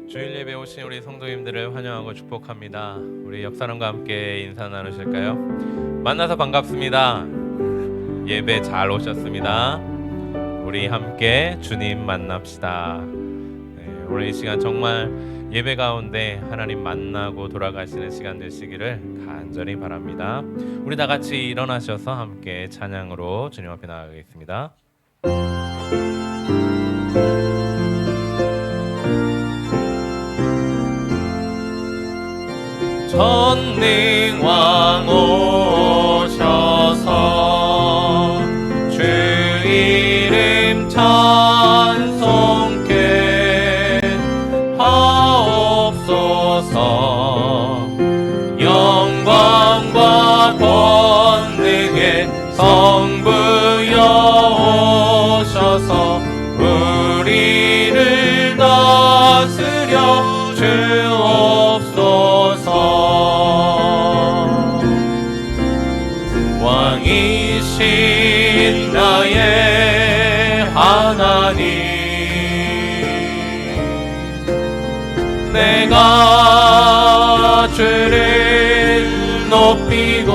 주일 예배 오신 우리 성도님들을 환영하고 축복합니다. 우리 옆사람과 함께 인사 나누실까요? 만나서 반갑습니다. 예배 잘 오셨습니다. 우리 함께 주님 만납시다. 오늘 이 시간 정말 예배 가운데 하나님 만나고 돌아가시는 시간 되시기를 간절히 바랍니다. 우리 다 같이 일어나셔서 함께 찬양으로 주님 앞에 나아가겠습니다. 전능왕 오셔서 주 이름 찬송케 하옵소서. 영광과 권능의 성부여 오셔서 우리를 다스려 주옵소서. 왕이신 나의 하나님, 내가 주를 높이고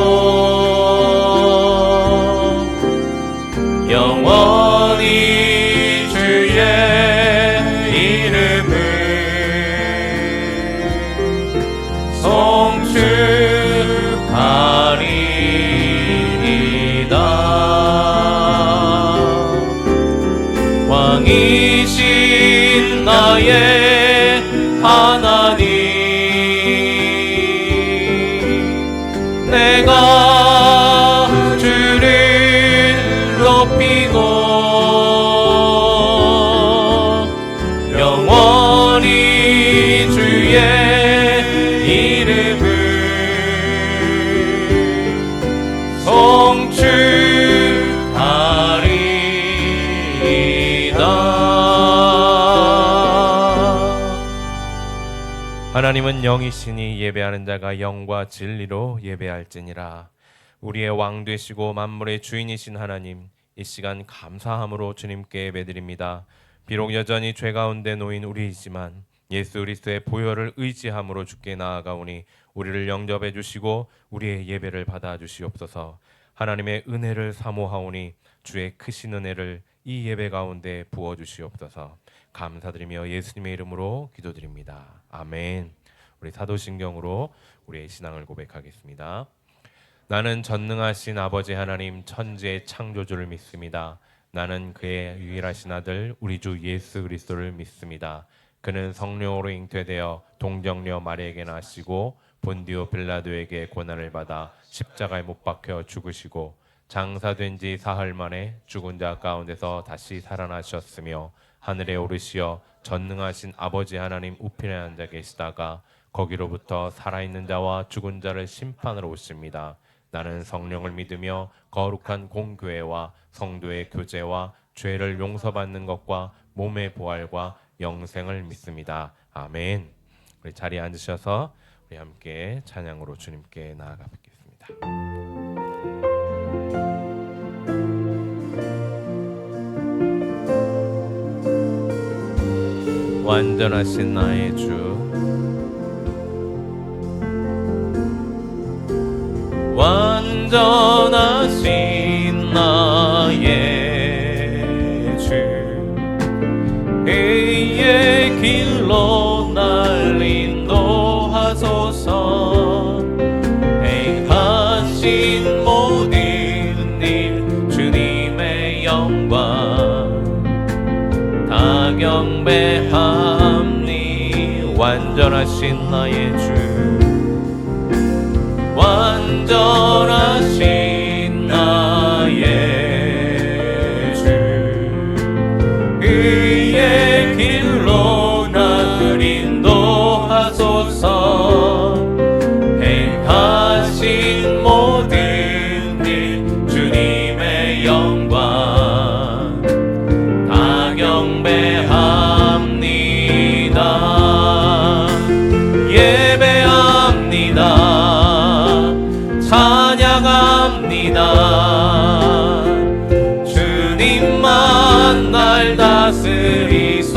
영원히 주의 이름을 송축하리이다. 왕이신 나의 하나님, 내가 주를 높이고 영원히 주의 이름을 송축하리이다. 하나님은 영이시니 예배하는 자가 영과 진리로 예배할지니라. 우리의 왕 되시고 만물의 주인이신 하나님, 이 시간 감사함으로 주님께 예배드립니다. 비록 여전히 죄 가운데 놓인 우리이지만 예수 그리스도의 보혈을 의지함으로 주께 나아가오니 우리를 영접해 주시고 우리의 예배를 받아 주시옵소서. 하나님의 은혜를 사모하오니 주의 크신 은혜를 이 예배 가운데 부어 주시옵소서. 감사드리며 예수님의 이름으로 기도드립니다. 아멘. 우리 사도신경으로 우리의 신앙을 고백하겠습니다. 나는 전능하신 아버지 하나님 천지의 창조주를 믿습니다. 나는 그의 유일하신 아들 우리 주 예수 그리스도를 믿습니다. 그는 성령으로 잉태되어 동정녀 마리아에게 나시고 본디오 빌라도에게 고난을 받아 십자가에 못 박혀 죽으시고 장사된 지 사흘 만에 죽은 자 가운데서 다시 살아나셨으며 하늘에 오르시어 전능하신 아버지 하나님 우편에 앉아 계시다가 거기로부터 살아있는 자와 죽은 자를 심판하러 오십니다. 나는 성령을 믿으며 거룩한 공교회와 성도의 교제와 죄를 용서받는 것과 몸의 부활과 영생을 믿습니다. 아멘. 우리 자리에 앉으셔서 우리 함께 찬양으로 주님께 나아가 뵙겠습니다. 완전하신 나의 주, 완전하신 나의 주, 의의 길로 날 인도하소서. 행하신 모든 일 주님의 영광 다 경배함니. 완전하신 나의 주, 완전하신 나의 주, 의의 길로 날 인도하소서. 행하신 모든 일 주님의 영광 다 경배합니다. 예배합니다. 찬양합니다. 주님만 날 다스리소서.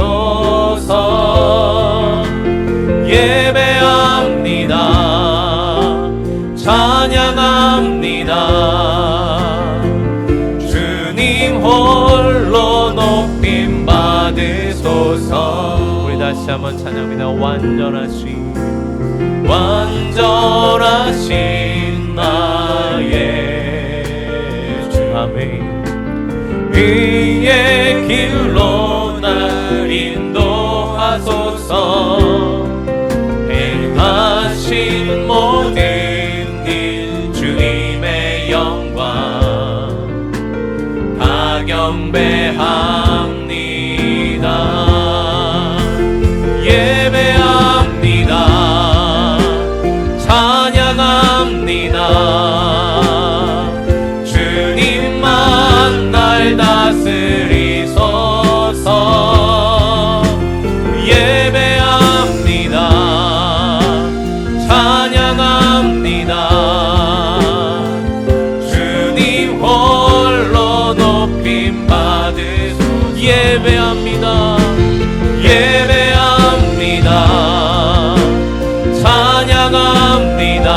다시 한번 찬양합니다. 완전하신 나의 주. 아멘. 그의 길로 날 인도하소서. 행하신 모든 일 주님의 영광 다 경배합니다. 예배합니다. 찬양합니다. 주님만 날 다스리소서. 예배합니다. 찬양합니다. 주님 홀로 높임 받으소서. 예배합니다. 예배합니다. 찬양합니다.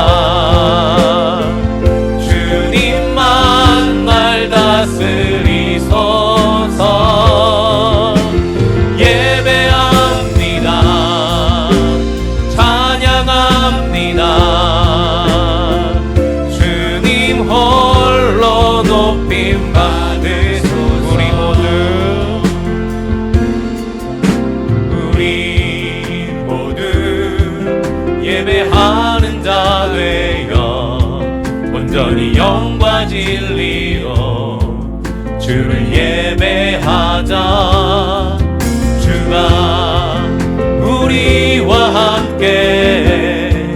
주님만 날 다스리소서. 예배합니다. 찬양합니다. 주님 홀로 높임 받으소서. 우리 모두 예배하는 자 되어 온전히 영과 진리로 주를 예배하자. 주가 우리와 함께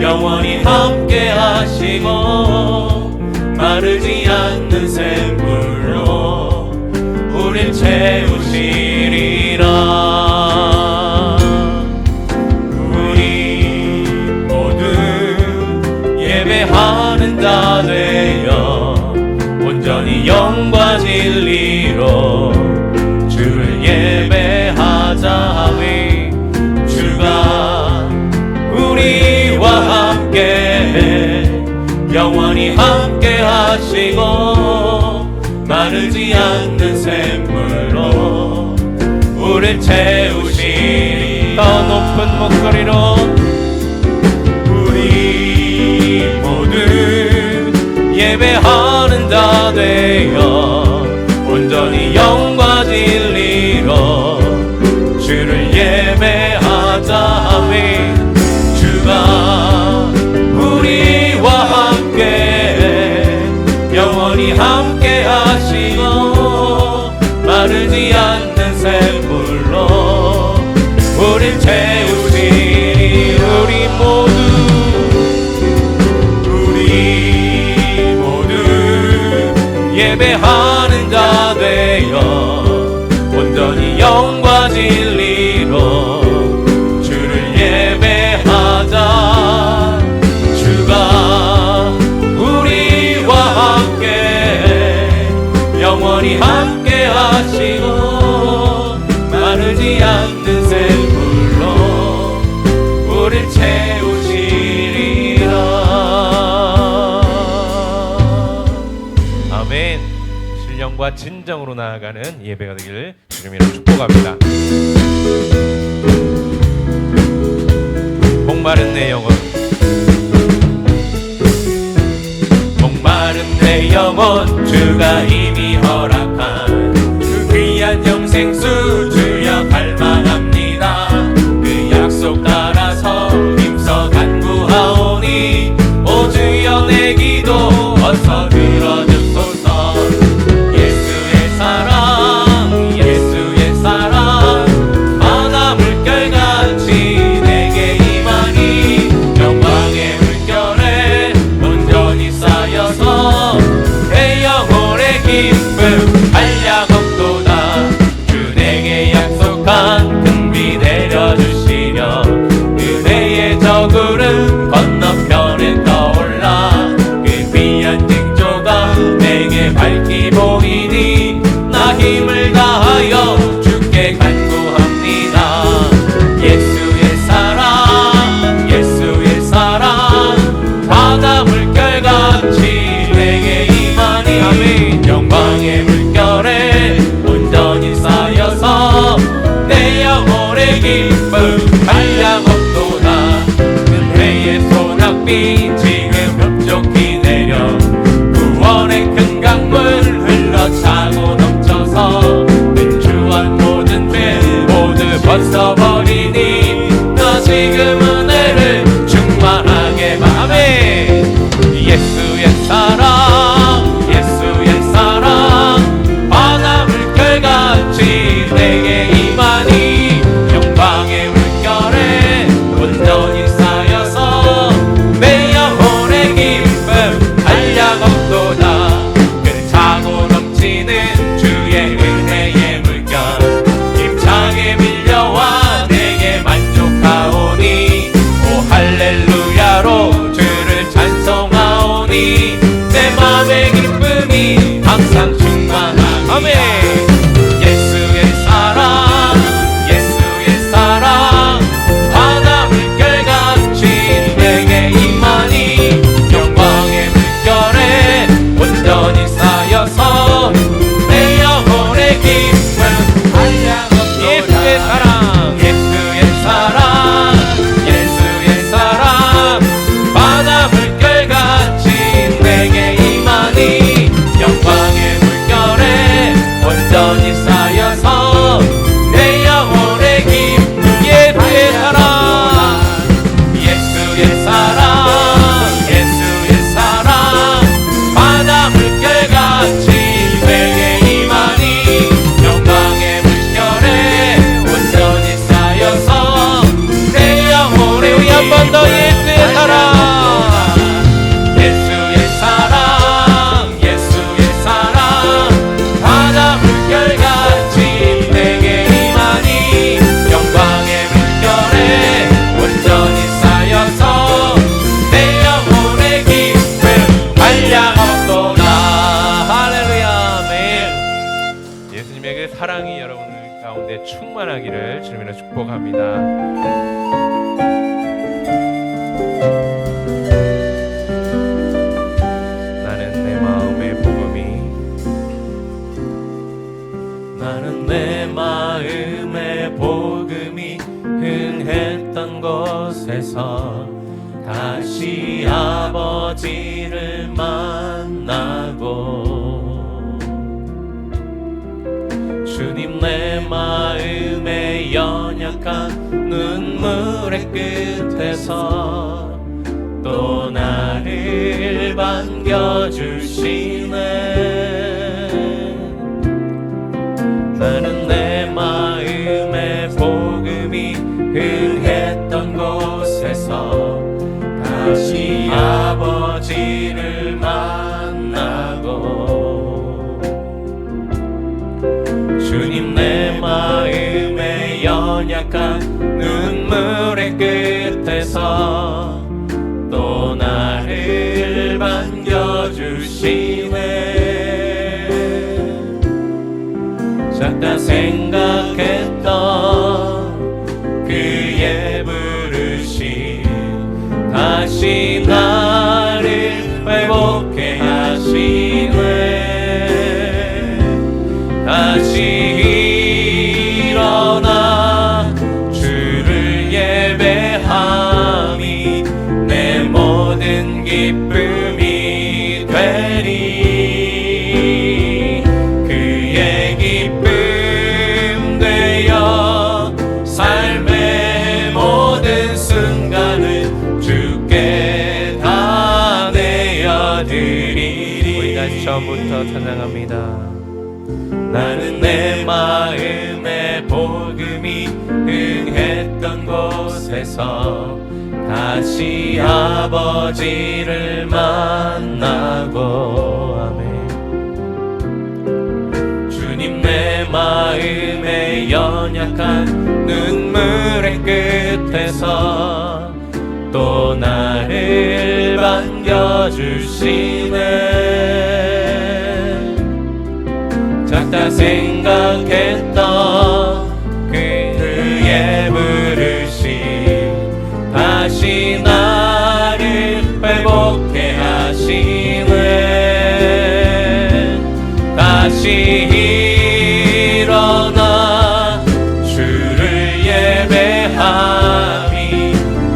영원히 함께 하시고 마르지 않는 샘물로 우릴 채우시리라. 우리 모두 예배하는 자 되어 온전히 영과 진리로 주를 예배하자. 주가 우리와 함께 영원히 함께 하시고 마르지 않는 샘물로 우릴 채우시리. 더 높은 목소리로 우리 모두 예배하는 자 되어 온전히 영과 진리로 주를 예배하자. 주가 우리와 함께 영원히 함께 하시고 마르지 않는 샘물로 우릴 채우시리. 우리 모두 예배하는 자 되어 온전히 영과 진리로 주를 예배하자. 주가 우리와 함께 영원히 함께 하시고 마르지 않는 샘물로 우릴 채우시리라. 아멘. 신령과 진정으로 나아가는 예배가 되기를 주님으로 축복합니다. 목마른 내 영혼, 목마른 내 영혼, 주가 이미 허락한 그 귀한 영생수 주여 갈망합니다. 그 약속 따라서 힘써 간구하오니 오 주여 내 기도 어서 들어주소서. 예수의 사랑, 예수의 사랑 바다 물결같이 내게 임하니 영광의 물결에 온전히 쌓여서 내 영혼의 기쁨 가운데 충만하기를 주님으로 축복합니다. 나는 내 마음의 복음이 흥했던 곳에서 다시 아버지를 만나고 주님 내 마음의 연약한 눈물의 끝에서 또 나를 반겨주시네. 나는 내 마음의 복음이 흥했던 곳에서 다시 아버지를 만나고 주님 내 마음의 연약한 눈물의 끝에서 또 나를 반겨주시네. 작다 생각했던 그의 부르심 다시 나를 회복해 하시네. 다시 일어나 주를 예배함이 내 모든 기쁨이 되리. 그의 기쁨 되어 삶의 모든 순간을 주께 다 내어드리리. 우리 다시 처음부터 찬양합니다. 나는 내 마음의 복음이 흥했던 곳에서 다시 아버지를 만나고 아멘. 주님 내 마음의 연약한 눈물의 끝에서 또 나를 반겨주시네. 작다 생각했던 그의 부르심 다시 나를 회복해 하시네. 다시 일어나 주를 예배함이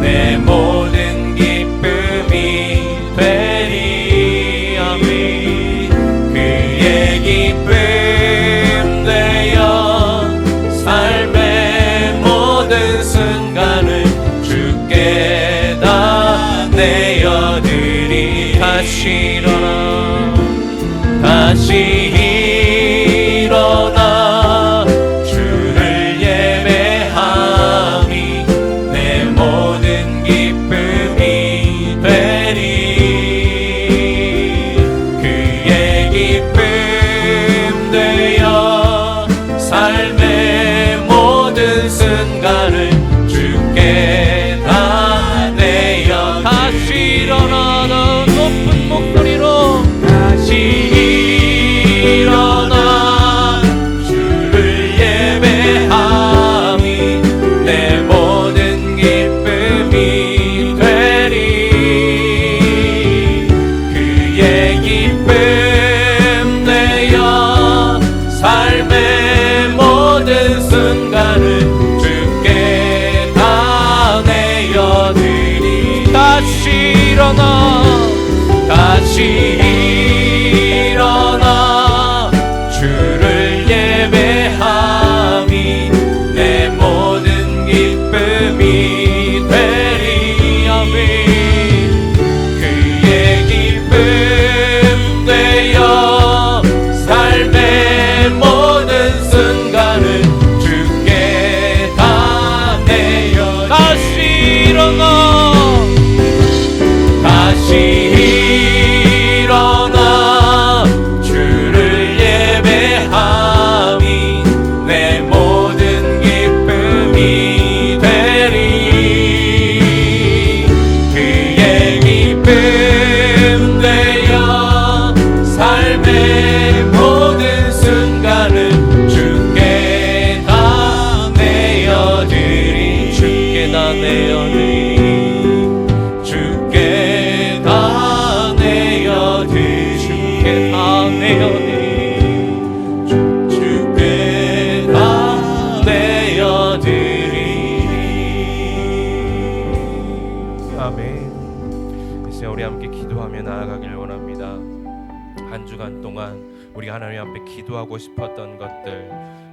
내 모든 기쁨이 되리. 아멘. 그의 기쁨 되어 삶의 모든 순간을 주께 다 내어드리. 다시 일어나 주를 예배함이 내 모든 기쁨이 되리. 그의 기쁨 되어 삶의 모든 순간을 주께 다 내어. 다시 일어나 높은 목소리로 기도하며 나아가길 원합니다. 한 주간 동안 우리가 하나님 앞에 기도하고 싶었던 것들,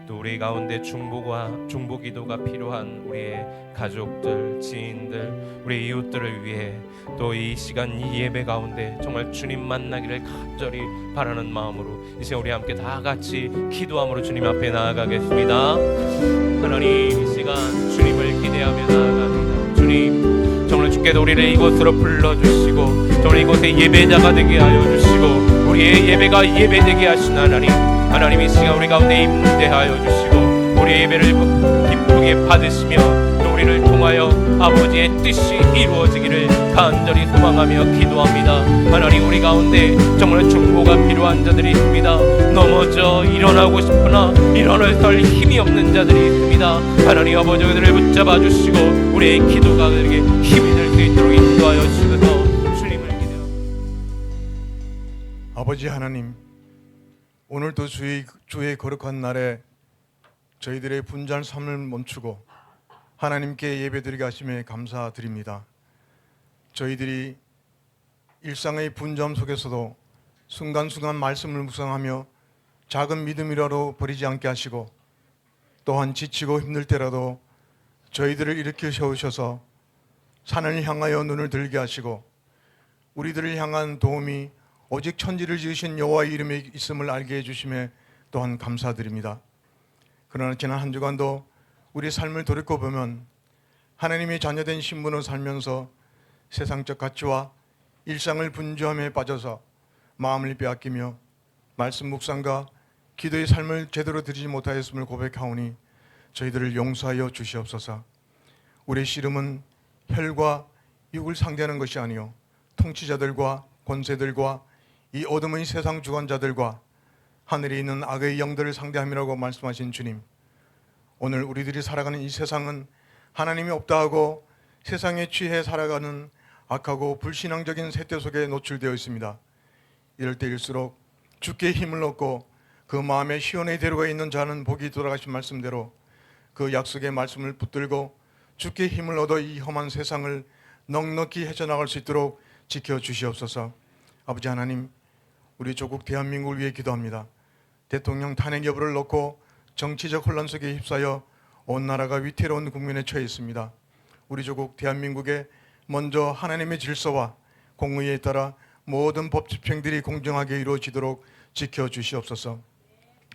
또 우리 가운데 중보 기도가 필요한 우리의 가족들, 지인들, 우리 이웃들을 위해 또 이 시간 이 예배 가운데 정말 주님 만나기를 간절히 바라는 마음으로 이제 우리 함께 다 같이 기도함으로 주님 앞에 나아가겠습니다. 하나님, 이 시간 주님을 기대하며 나아갑니다. 주님, 정말 주께서 우리를 이곳으로 불러주시고 정말 이곳에 예배자가 되게 하여 주시고 우리의 예배가 예배되게 하신 하나님, 이 시간 우리 가운데 임재하여 주시고 우리의 예배를 기쁘게 받으시며 또 우리를 통하여 아버지의 뜻이 이루어지기를 간절히 소망하며 기도합니다. 하나님, 우리 가운데 정말 중보가 필요한 자들이 있습니다. 넘어져 일어나고 싶으나 일어설 힘이 없는 자들이 있습니다. 하나님 아버지, 그들을 붙잡아 주시고 우리의 기도가 그들에게 힘이 될 수 있도록 인도하여 주셔서 주님을 기대합니다. 아버지 하나님, 오늘도 주의 거룩한 날에 저희들의 분주한 삶을 멈추고 하나님께 예배드리게 하심에 감사드립니다. 저희들이 일상의 분주함 속에서도 순간순간 말씀을 묵상하며 작은 믿음이라도 버리지 않게 하시고 또한 지치고 힘들 때라도 저희들을 일으켜 세우셔서 산을 향하여 눈을 들게 하시고 우리들을 향한 도움이 오직 천지를 지으신 여호와의 이름에 있음을 알게 해주심에 또한 감사드립니다. 그러나 지난 한 주간도 우리 삶을 돌이켜보면 하나님의 자녀된 신분으로 살면서 세상적 가치와 일상을 분주함에 빠져서 마음을 빼앗기며 말씀 묵상과 기도의 삶을 제대로 드리지 못하였음을 고백하오니 저희들을 용서하여 주시옵소서. 우리의 씨름은 혈과 육을 상대하는 것이 아니요 통치자들과 권세들과 이 어둠의 세상 주관자들과 하늘에 있는 악의 영들을 상대함이라고 말씀하신 주님, 오늘 우리들이 살아가는 이 세상은 하나님이 없다 하고 세상에 취해 살아가는 악하고 불신앙적인 세대 속에 노출되어 있습니다. 이럴 때일수록 주께 힘을 얻고 그 마음에 시온의 대로가 있는 자는 복이 돌아가신 말씀대로 그 약속의 말씀을 붙들고 주께 힘을 얻어 이 험한 세상을 넉넉히 헤쳐나갈 수 있도록 지켜주시옵소서. 아버지 하나님, 우리 조국 대한민국을 위해 기도합니다. 대통령 탄핵 여부를 놓고 정치적 혼란 속에 휩싸여 온 나라가 위태로운 국면에 처해 있습니다. 우리 조국 대한민국에 먼저 하나님의 질서와 공의에 따라 모든 법 집행들이 공정하게 이루어지도록 지켜주시옵소서.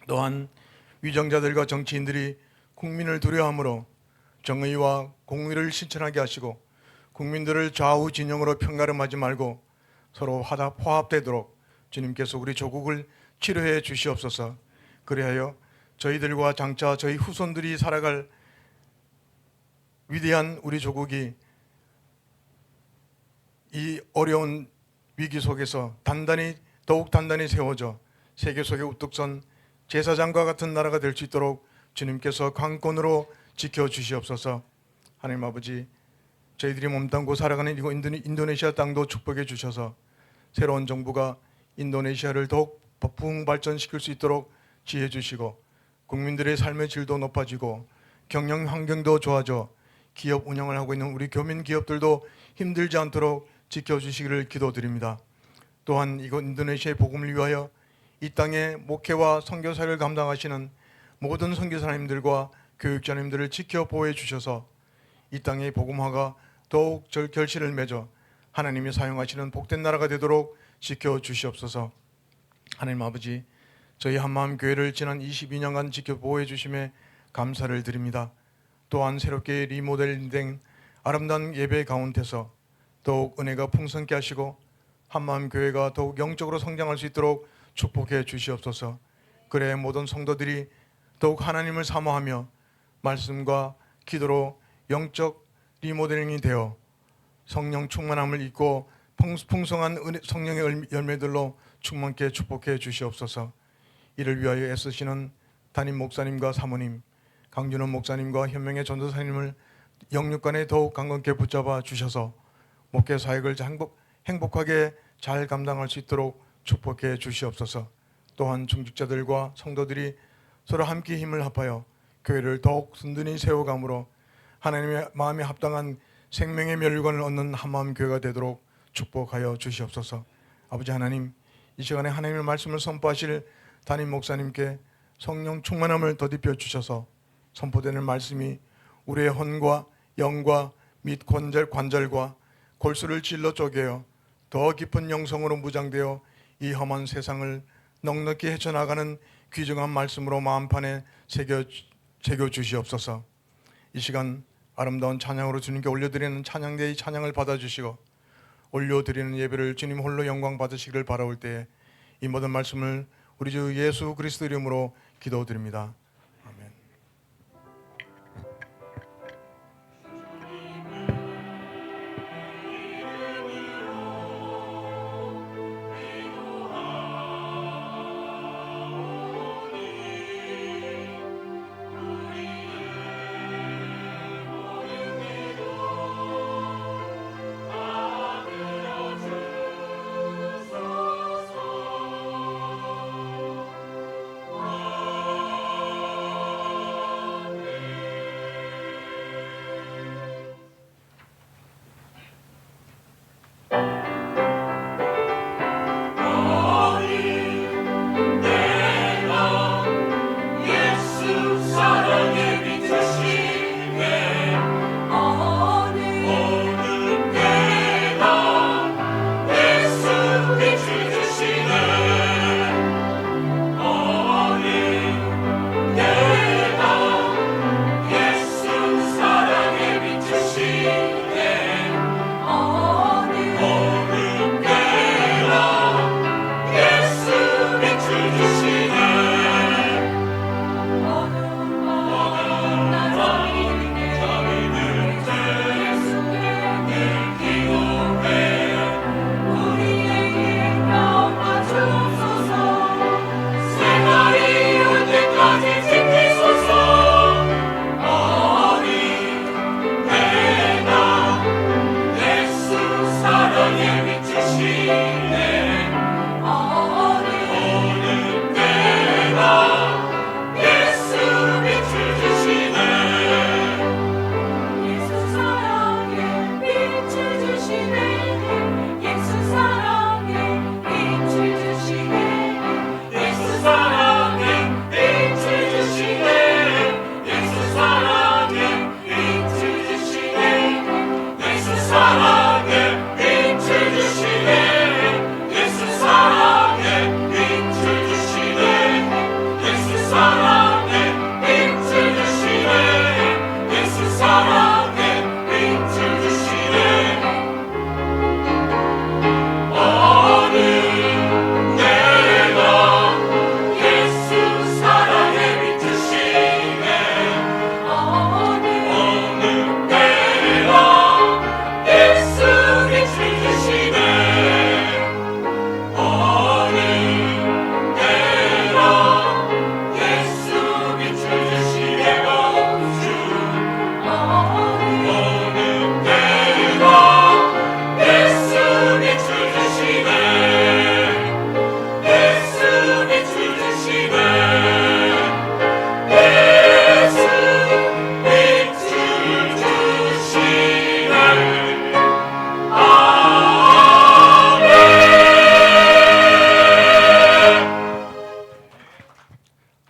또한 위정자들과 정치인들이 국민을 두려워함으로 정의와 공의를 실천하게 하시고 국민들을 좌우 진영으로 편가름하지 말고 서로 화합되도록 주님께서 우리 조국을 치료해 주시옵소서. 그리하여 저희들과 장차 저희 후손들이 살아갈 위대한 우리 조국이 이 어려운 위기 속에서 더욱 단단히 세워져 세계 속에 우뚝 선 제사장과 같은 나라가 될 수 있도록 주님께서 강권으로 지켜주시옵소서. 하나님 아버지, 저희들이 몸담고 살아가는 이곳 인도네시아 땅도 축복해 주셔서 새로운 정부가 인도네시아를 더욱 부흥발전시킬 수 있도록 지혜 주시고 국민들의 삶의 질도 높아지고 경영 환경도 좋아져 기업 운영을 하고 있는 우리 교민 기업들도 힘들지 않도록 지켜주시기를 기도드립니다. 또한 이곳 인도네시아의 복음을 위하여 이 땅의 목회와 선교사를 감당하시는 모든 선교사님들과 교육자님들을 지켜 보호해 주셔서 이 땅의 복음화가 더욱 결실을 맺어 하나님이 사용하시는 복된 나라가 되도록 지켜주시옵소서. 하나님 아버지, 저희 한마음 교회를 지난 22년간 지켜 보호해 주심에 감사를 드립니다. 또한 새롭게 리모델링된 아름다운 예배 가운데서 더욱 은혜가 풍성케 하시고 한마음 교회가 더욱 영적으로 성장할 수 있도록 축복해 주시옵소서. 그래 모든 성도들이 더욱 하나님을 사모하며 말씀과 기도로 영적 리모델링이 되어 성령 충만함을 입고 풍성한 성령의 열매들로 충만케 축복해 주시옵소서. 이를 위하여 애쓰시는 담임 목사님과 사모님, 강준원 목사님과 현명의 전도사님을 영육간에 더욱 강건케 붙잡아 주셔서 목회 사역을 행복하게 잘 감당할 수 있도록 축복해 주시옵소서. 또한 중직자들과 성도들이 서로 함께 힘을 합하여 교회를 더욱 든든히 세워감으로 하나님의 마음에 합당한 생명의 멸관을 얻는 한마음 교회가 되도록 축복하여 주시옵소서. 아버지 하나님, 이 시간에 하나님의 말씀을 선포하실 담임 목사님께 성령 충만함을 더디벼 주셔서 선포되는 말씀이 우리의 혼과 영과 및 관절과 골수를 찔러 쪼개어 더 깊은 영성으로 무장되어 이 험한 세상을 넉넉히 헤쳐나가는 귀중한 말씀으로 마음판에 새겨 주시옵소서. 이 시간 아름다운 찬양으로 주님께 올려드리는 찬양대의 찬양을 받아주시고 올려드리는 예배를 주님 홀로 영광 받으시기를 바라올 때에 이 모든 말씀을 우리 주 예수 그리스도 이름으로 기도드립니다. 아멘.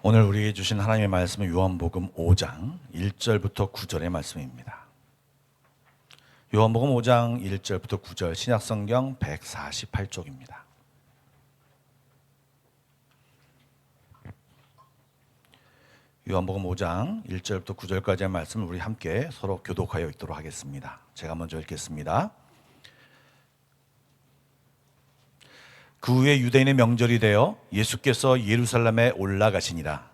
오늘 우리에게 주신 하나님의 말씀은 요한복음 5장 1절부터 9절의 말씀입니다. 요한복음 5장 1절부터 9절 신약성경 148쪽입니다. 요한복음 5장 1절부터 9절까지의 말씀을 우리 함께 서로 교독하여 읽도록 하겠습니다. 제가 먼저 읽겠습니다. 그 후에 유대인의 명절이 되어 예수께서 예루살렘에 올라가시니라.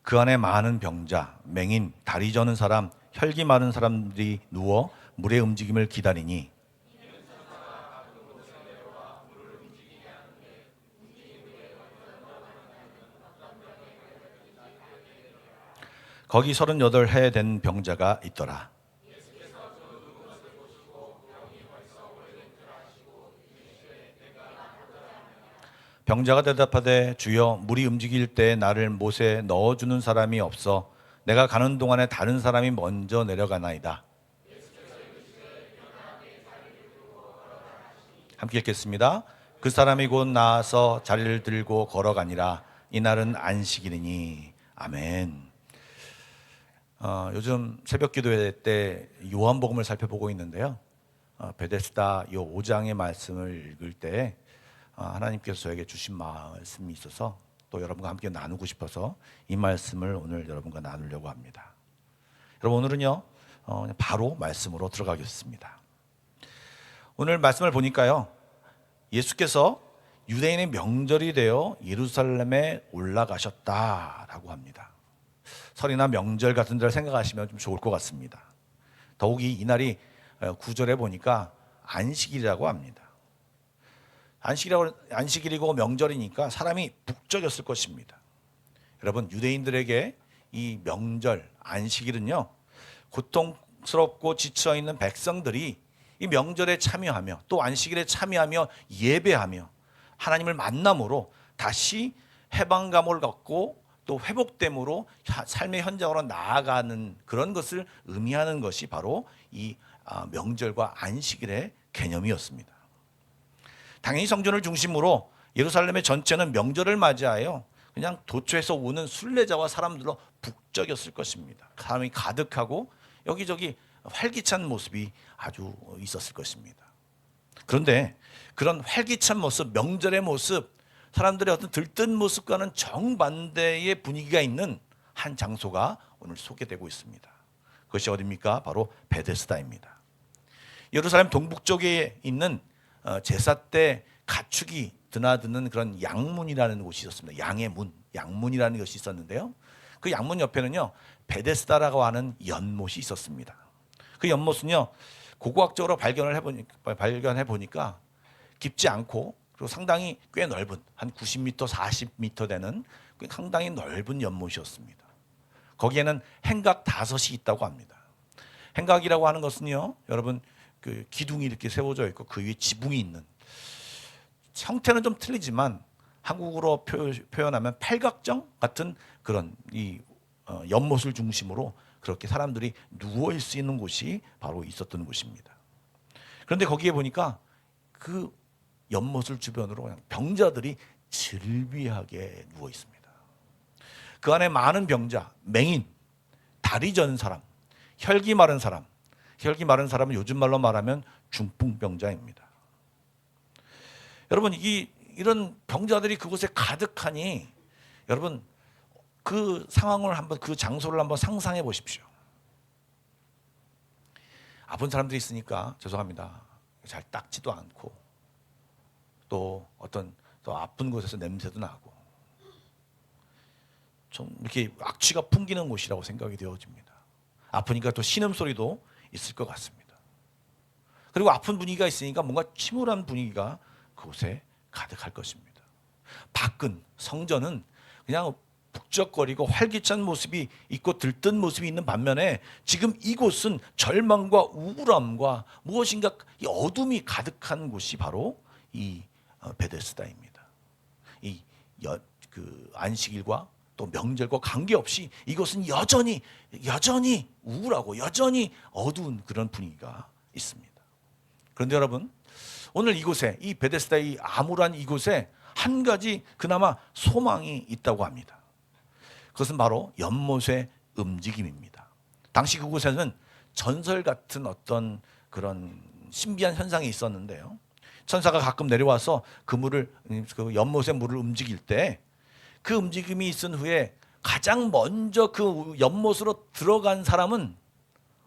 그 안에 많은 병자, 맹인, 다리 저는 사람, 혈기 마른 사람들이 누워 물의 움직임을 기다리니 거기 38해 된 병자가 있더라. 병자가 대답하되 주여 물이 움직일 때 나를 못에 넣어주는 사람이 없어 내가 가는 동안에 다른 사람이 먼저 내려가나이다. 함께 읽겠습니다. 그 사람이 곧 나와서 자리를 들고 걸어가니라. 이날은 안식일이니. 아멘. 요즘 새벽 기도회 때 요한복음을 살펴보고 있는데요. 베데스다 요 5장의 말씀을 읽을 때 하나님께서 저에게 주신 말씀이 있어서 또 여러분과 함께 나누고 싶어서 이 말씀을 오늘 여러분과 나누려고 합니다. 여러분, 오늘은요 바로 말씀으로 들어가겠습니다. 오늘 말씀을 보니까요, 예수께서 유대인의 명절이 되어 예루살렘에 올라가셨다라고 합니다. 설이나 명절 같은 데를 생각하시면 좀 좋을 것 같습니다. 더욱이 이날이 9절에 보니까 안식일이라고 합니다. 안식일이고 명절이니까 사람이 북적였을 것입니다. 여러분, 유대인들에게 이 명절, 안식일은요, 고통스럽고 지쳐있는 백성들이 이 명절에 참여하며 또 안식일에 참여하며 예배하며 하나님을 만남으로 다시 해방감을 갖고 또 회복됨으로 삶의 현장으로 나아가는 그런 것을 의미하는 것이 바로 이 명절과 안식일의 개념이었습니다. 당연히 성전을 중심으로 예루살렘의 전체는 명절을 맞이하여 그냥 도처에서 오는 순례자와 사람들로 북적였을 것입니다. 사람이 가득하고 여기저기 활기찬 모습이 아주 있었을 것입니다. 그런데 그런 활기찬 모습, 명절의 모습, 사람들의 어떤 들뜬 모습과는 정반대의 분위기가 있는 한 장소가 오늘 소개되고 있습니다. 그것이 어디입니까? 바로 베데스다입니다. 예루살렘 동북쪽에 있는 제사 때 가축이 드나드는 그런 양문이라는 곳이 있었습니다. 양의 문, 양문이라는 것이 있었는데요. 그 양문 옆에는요, 베데스다라고 하는 연못이 있었습니다. 그 연못은요, 고고학적으로 발견해 보니까 깊지 않고 그리고 상당히 꽤 넓은 한 90m, 40m 되는 상당히 넓은 연못이었습니다. 거기에는 행각 5이 있다고 합니다. 행각이라고 하는 것은요, 여러분, 그 기둥이 이렇게 세워져 있고 그 위에 지붕이 있는, 형태는 좀 틀리지만 한국어로 표현하면 팔각정 같은 그런 이 연못을 중심으로 그렇게 사람들이 누워 있을 수 있는 곳이 바로 있었던 곳입니다. 그런데 거기에 보니까 그 연못을 주변으로 그냥 병자들이 즐비하게 누워 있습니다. 그 안에 많은 병자, 맹인, 다리 저는 사람, 혈기 마른 사람, 혈기 마른 사람은 요즘 말로 말하면 중풍병자입니다. 여러분, 이런 병자들이 그곳에 가득하니 여러분, 그 상황을 한번, 그 장소를 한번 상상해 보십시오. 아픈 사람들이 있으니까 죄송합니다, 잘 닦지도 않고 또 어떤 또 아픈 곳에서 냄새도 나고 좀 이렇게 악취가 풍기는 곳이라고 생각이 되어집니다. 아프니까 또 신음소리도 있을 것 같습니다. 그리고 아픈 분위기가 있으니까 뭔가 침울한 분위기가 그곳에 가득할 것입니다. 밖은, 성전은 그냥 북적거리고 활기찬 모습이 있고 들뜬 모습이 있는 반면에 지금 이곳은 절망과 우울함과 무엇인가 이 어둠이 가득한 곳이 바로 이 베데스다입니다. 그 안식일과 또 명절과 관계없이 이곳은 여전히 우울하고 여전히 어두운 그런 분위기가 있습니다. 그런데 여러분, 오늘 이곳에, 이 베데스다 이 암울한 이곳에 한 가지 그나마 소망이 있다고 합니다. 그것은 바로 연못의 움직임입니다. 당시 그곳에는 전설 같은 어떤 그런 신비한 현상이 있었는데요. 천사가 가끔 내려와서 그 연못의 물을 움직일 때 그 움직임이 있은 후에 가장 먼저 그 연못으로 들어간 사람은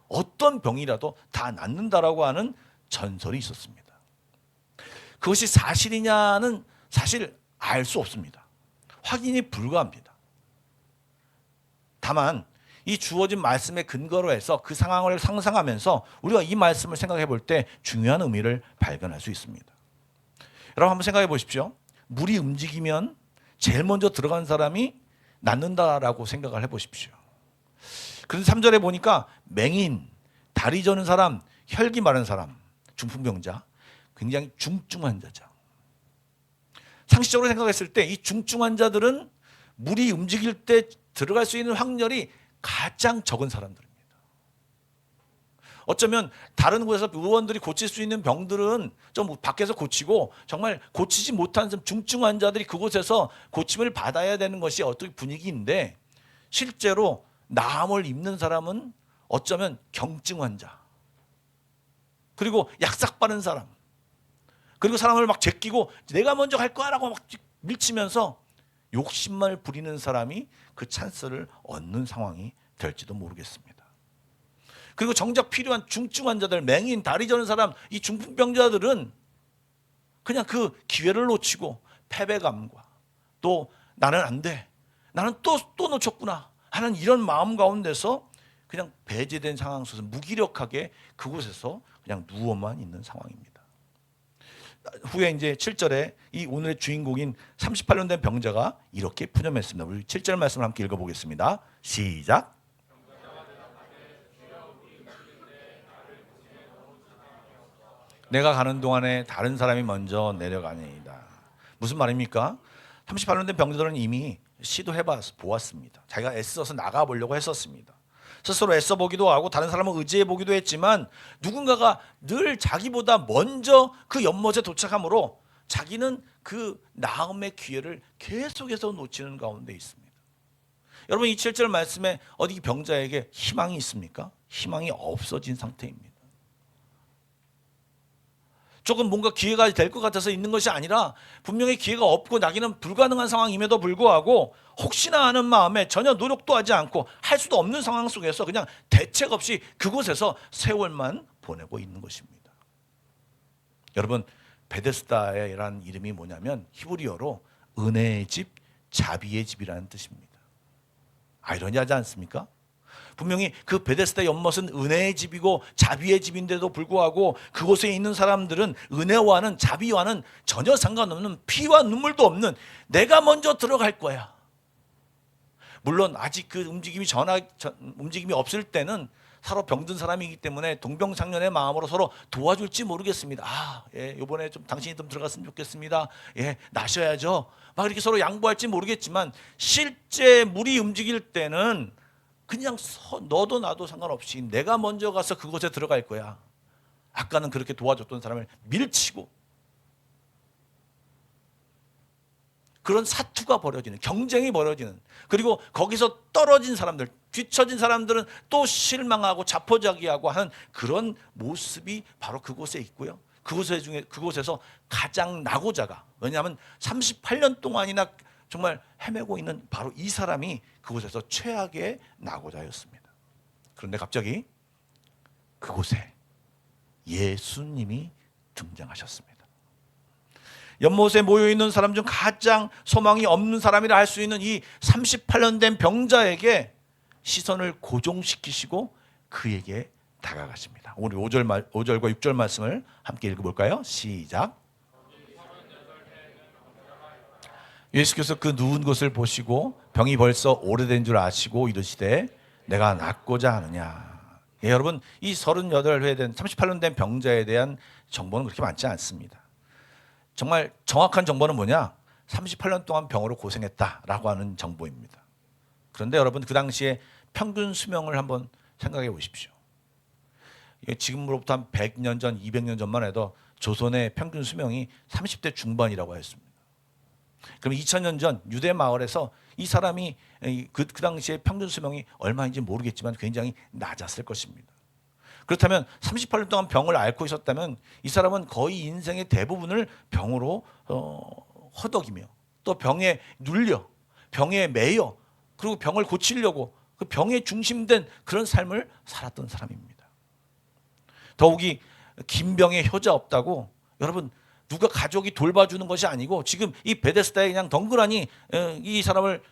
어떤 병이라도 다 낫는다라고 하는 전설이 있었습니다. 그것이 사실이냐는 사실 알 수 없습니다. 확인이 불가합니다. 다만 이 주어진 말씀의 근거로 해서 그 상황을 상상하면서 우리가 이 말씀을 생각해 볼 때 중요한 의미를 발견할 수 있습니다. 여러분, 한번 생각해 보십시오. 물이 움직이면 제일 먼저 들어간 사람이 낫는다라고 생각을 해 보십시오. 그런데 3절에 보니까 맹인, 다리 저는 사람, 혈기 마른 사람, 중풍병자, 굉장히 중증 환자죠. 상식적으로 생각했을 때 이 중증 환자들은 물이 움직일 때 들어갈 수 있는 확률이 가장 적은 사람들입니다. 어쩌면 다른 곳에서 의원들이 고칠 수 있는 병들은 좀 밖에서 고치고 정말 고치지 못한 중증 환자들이 그곳에서 고침을 받아야 되는 것이 어떤 분위기인데, 실제로 나암을 입는 사람은 어쩌면 경증 환자, 그리고 약삭 빠른 사람, 그리고 사람을 막 제끼고 내가 먼저 갈 거야라고 막 밀치면서 욕심만 부리는 사람이 그 찬스를 얻는 상황이 될지도 모르겠습니다. 그리고 정작 필요한 중증 환자들, 맹인, 다리 저는 사람, 이 중풍병자들은 그냥 그 기회를 놓치고 패배감과 또 나는 안 돼, 나는 또 놓쳤구나 하는 이런 마음 가운데서 그냥 배제된 상황 속에서 무기력하게 그곳에서 그냥 누워만 있는 상황입니다. 후에 이제 7절에 이 오늘의 주인공인 38년 된 병자가 이렇게 푸념했습니다. 우리 7절 말씀을 함께 읽어보겠습니다. 시작. 내가 가는 동안에 다른 사람이 먼저 내려가니이다. 무슨 말입니까? 38년 된 병자들은 이미 시도해 보았습니다. 자기가 애써서 나가보려고 했었습니다. 스스로 애써 보기도 하고 다른 사람을 의지해 보기도 했지만 누군가가 늘 자기보다 먼저 그 연못에 도착함으로 자기는 그 나음의 기회를 계속해서 놓치는 가운데 있습니다. 여러분, 이 7절 말씀에 어디 병자에게 희망이 있습니까? 희망이 없어진 상태입니다. 조금 뭔가 기회가 될 것 같아서 있는 것이 아니라 분명히 기회가 없고 나기는 불가능한 상황임에도 불구하고 혹시나 하는 마음에 전혀 노력도 하지 않고 할 수도 없는 상황 속에서 그냥 대책 없이 그곳에서 세월만 보내고 있는 것입니다. 여러분, 베데스다라는 이름이 뭐냐면 히브리어로 은혜의 집, 자비의 집이라는 뜻입니다. 아이러니하지 않습니까? 분명히 그 베데스다 연못은 은혜의 집이고 자비의 집인데도 불구하고 그곳에 있는 사람들은 은혜와는 자비와는 전혀 상관없는, 피와 눈물도 없는 내가 먼저 들어갈 거야. 물론 아직 그 움직임이 없을 때는 서로 병든 사람이기 때문에 동병상련의 마음으로 서로 도와줄지 모르겠습니다. 이번에 좀 당신이 좀 들어갔으면 좋겠습니다. 나셔야죠. 막 이렇게 서로 양보할지 모르겠지만 실제 물이 움직일 때는 그냥 너도 나도 상관없이 내가 먼저 가서 그곳에 들어갈 거야. 아까는 그렇게 도와줬던 사람을 밀치고 그런 사투가 벌어지는, 경쟁이 벌어지는, 그리고 거기서 떨어진 사람들, 뒤처진 사람들은 또 실망하고 자포자기하고 하는 그런 모습이 바로 그곳에 있고요. 그곳에서 가장 낙오자가, 왜냐하면 38년 동안이나 정말 헤매고 있는 바로 이 사람이 그곳에서 최악의 낙오자였습니다. 그런데 갑자기 그곳에 예수님이 등장하셨습니다. 연못에 모여있는 사람 중 가장 소망이 없는 사람이라 할 수 있는 이 38년 된 병자에게 시선을 고정시키시고 그에게 다가가십니다. 오늘 5절과 6절 말씀을 함께 읽어볼까요? 시작. 예수께서 그 누운 것을 보시고 병이 벌써 오래된 줄 아시고 이르시되 내가 낫고자 하느냐. 여러분, 이 38회 된 38년 된 병자에 대한 정보는 그렇게 많지 않습니다. 정말 정확한 정보는 뭐냐? 38년 동안 병으로 고생했다라고 하는 정보입니다. 그런데 여러분, 그 당시에 평균 수명을 한번 생각해 보십시오. 지금으로부터 한 100년 전, 200년 전만 해도 조선의 평균 수명이 30대 중반이라고 했습니다. 그럼 2000년 전 유대 마을에서 이 사람이 그 당시에 평균 수명이 얼마인지 모르겠지만 굉장히 낮았을 것입니다. 그렇다면 38년 동안 병을 앓고 있었다면 이 사람은 거의 인생의 대부분을 병으로 허덕이며 또 병에 눌려, 병에 매여, 그리고 병을 고치려고 그 병에 중심된 그런 삶을 살았던 사람입니다. 더욱이 긴 병에 효자 없다고, 여러분, 누가 가족이 돌봐주는 것이 아니고 지금 이 베데스다에 그냥 덩그러니 이 사람을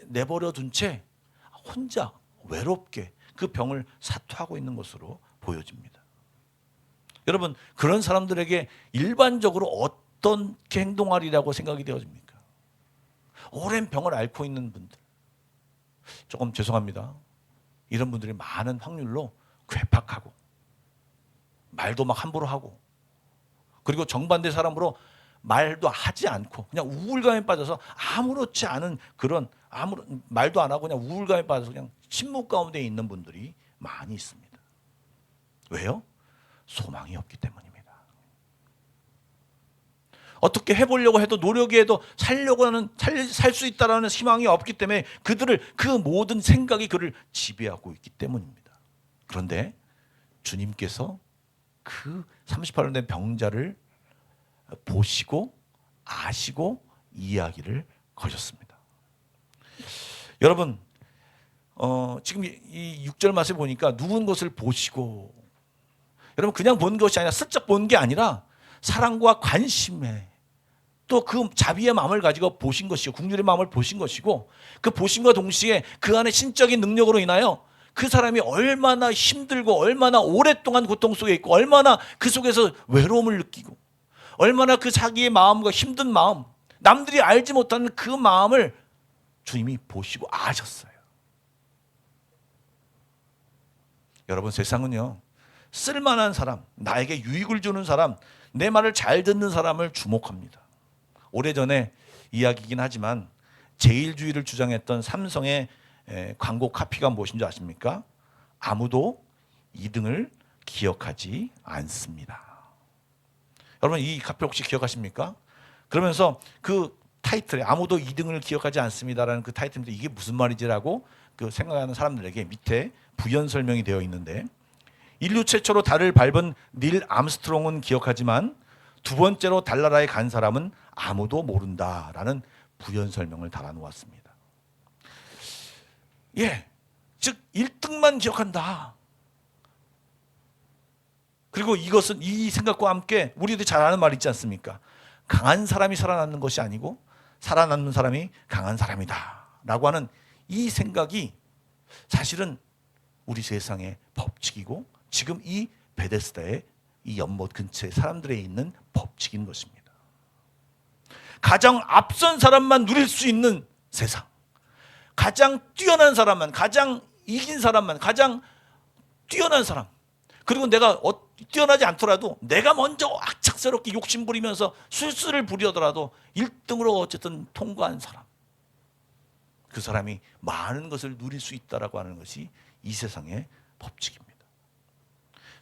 내버려 둔 채 혼자 외롭게 그 병을 사투하고 있는 것으로 보여집니다. 여러분, 그런 사람들에게 일반적으로 어떻게 행동하리라고 생각이 되어집니까? 오랜 병을 앓고 있는 분들, 조금 죄송합니다. 이런 분들이 많은 확률로 괴팍하고 말도 막 함부로 하고, 그리고 정반대 사람으로 말도 하지 않고 그냥 우울감에 빠져서 아무렇지 않은 그런 말도 안 하고 그냥 우울감에 빠져서 그냥 침묵 가운데 있는 분들이 많이 있습니다. 왜요? 소망이 없기 때문입니다. 어떻게 해보려고 해도 노력이 해도 살려고 하는 살 수 있다라는 희망이 없기 때문에 그 모든 생각이 그를 지배하고 있기 때문입니다. 그런데 주님께서 그 38년 된 병자를 보시고 아시고 이야기를 거셨습니다. 여러분, 지금 이 6절 말씀 보니까 누군 것을 보시고, 여러분 그냥 본 것이 아니라 슬쩍 본 게 아니라 사랑과 관심에 또 그 자비의 마음을 가지고 보신 것이고 긍휼의 마음을 보신 것이고, 그 보심과 동시에 그 안에 신적인 능력으로 인하여 그 사람이 얼마나 힘들고 얼마나 오랫동안 고통 속에 있고 얼마나 그 속에서 외로움을 느끼고 얼마나 그 자기의 마음과 힘든 마음, 남들이 알지 못하는 그 마음을 주님이 보시고 아셨어요. 여러분, 세상은요, 쓸만한 사람, 나에게 유익을 주는 사람, 내 말을 잘 듣는 사람을 주목합니다. 오래전에 이야기이긴 하지만 제일주의를 주장했던 삼성의 광고 카피가 무엇인지 아십니까? 아무도 2등을 기억하지 않습니다. 여러분, 이 카피 혹시 기억하십니까? 그러면서 그 타이틀에 아무도 2등을 기억하지 않습니다라는 그 타이틀인데 이게 무슨 말이지라고 그 생각하는 사람들에게 밑에 부연 설명이 되어 있는데, 인류 최초로 달을 밟은 닐 암스트롱은 기억하지만 두 번째로 달나라에 간 사람은 아무도 모른다라는 부연 설명을 달아놓았습니다. 예, 즉 1등만 기억한다. 그리고 이것은 이 생각과 함께 우리들이 잘 아는 말 있지 않습니까? 강한 사람이 살아남는 것이 아니고 살아남는 사람이 강한 사람이다 라고 하는 이 생각이 사실은 우리 세상의 법칙이고 지금 이 베데스다의 이 연못 근처에 사람들에 있는 법칙인 것입니다. 가장 앞선 사람만 누릴 수 있는 세상, 가장 뛰어난 사람만, 가장 이긴 사람만, 가장 뛰어난 사람, 그리고 내가 뛰어나지 않더라도 내가 먼저 악착스럽게 욕심부리면서 술수를 부리더라도 1등으로 어쨌든 통과한 사람, 그 사람이 많은 것을 누릴 수 있다라고 하는 것이 이 세상의 법칙입니다.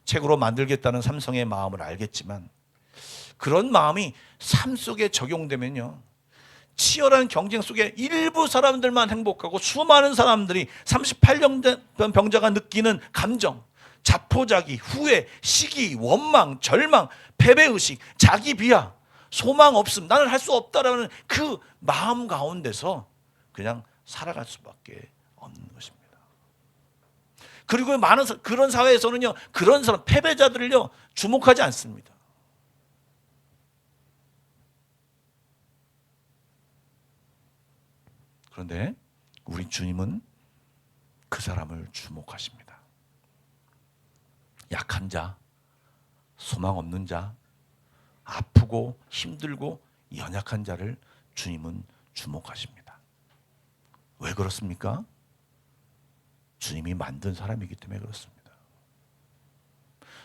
책으로 만들겠다는 삼성의 마음을 알겠지만 그런 마음이 삶 속에 적용되면요, 치열한 경쟁 속에 일부 사람들만 행복하고 수많은 사람들이 38년 병자가 느끼는 감정, 자포자기, 후회, 시기, 원망, 절망, 패배의식, 자기 비하, 소망 없음, 나는 할 수 없다라는 그 마음 가운데서 그냥 살아갈 수밖에 없는 것입니다. 그리고 많은 그런 사회에서는요, 그런 사람, 패배자들을요 주목하지 않습니다. 그런데 우리 주님은 그 사람을 주목하십니다. 약한 자, 소망 없는 자, 아프고 힘들고 연약한 자를 주님은 주목하십니다. 왜 그렇습니까? 주님이 만든 사람이기 때문에 그렇습니다.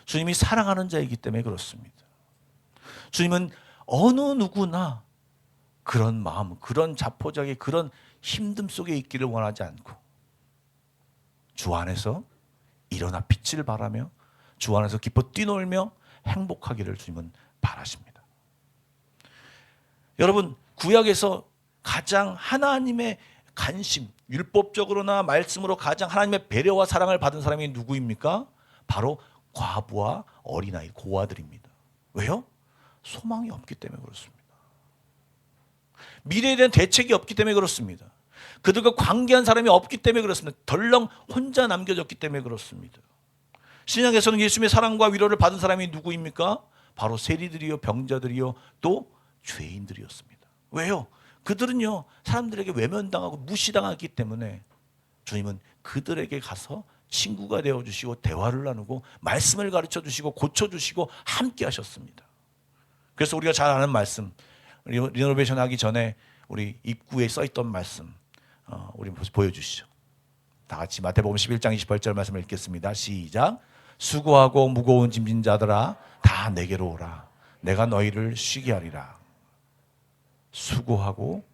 주님이 사랑하는 자이기 때문에 그렇습니다. 주님은 어느 누구나 그런 마음, 그런 자포자기, 그런 힘듦 속에 있기를 원하지 않고 주 안에서 일어나 빛을 발하며 주 안에서 기뻐 뛰놀며 행복하기를 주님은 바라십니다. 여러분, 구약에서 가장 하나님의 관심, 율법적으로나 말씀으로 가장 하나님의 배려와 사랑을 받은 사람이 누구입니까? 바로 과부와 어린아이, 고아들입니다. 왜요? 소망이 없기 때문에 그렇습니다. 미래에 대한 대책이 없기 때문에 그렇습니다. 그들과 관계한 사람이 없기 때문에 그렇습니다. 덜렁 혼자 남겨졌기 때문에 그렇습니다. 신약에서는 예수님의 사랑과 위로를 받은 사람이 누구입니까? 바로 세리들이요, 병자들이요, 또 죄인들이었습니다. 왜요? 그들은요, 사람들에게 외면당하고 무시당하기 때문에 주님은 그들에게 가서 친구가 되어주시고 대화를 나누고 말씀을 가르쳐주시고 고쳐주시고 함께 하셨습니다. 그래서 우리가 잘 아는 말씀, 리노베이션 하기 전에 우리 입구에 써있던 말씀, 우리 보여주시죠. 다 같이 마태복음 11장 28절 말씀을 읽겠습니다. 시작. 수고하고 무거운 짐진 자들아 다 내게로 오라. 내가 너희를 쉬게 하리라. 수고하고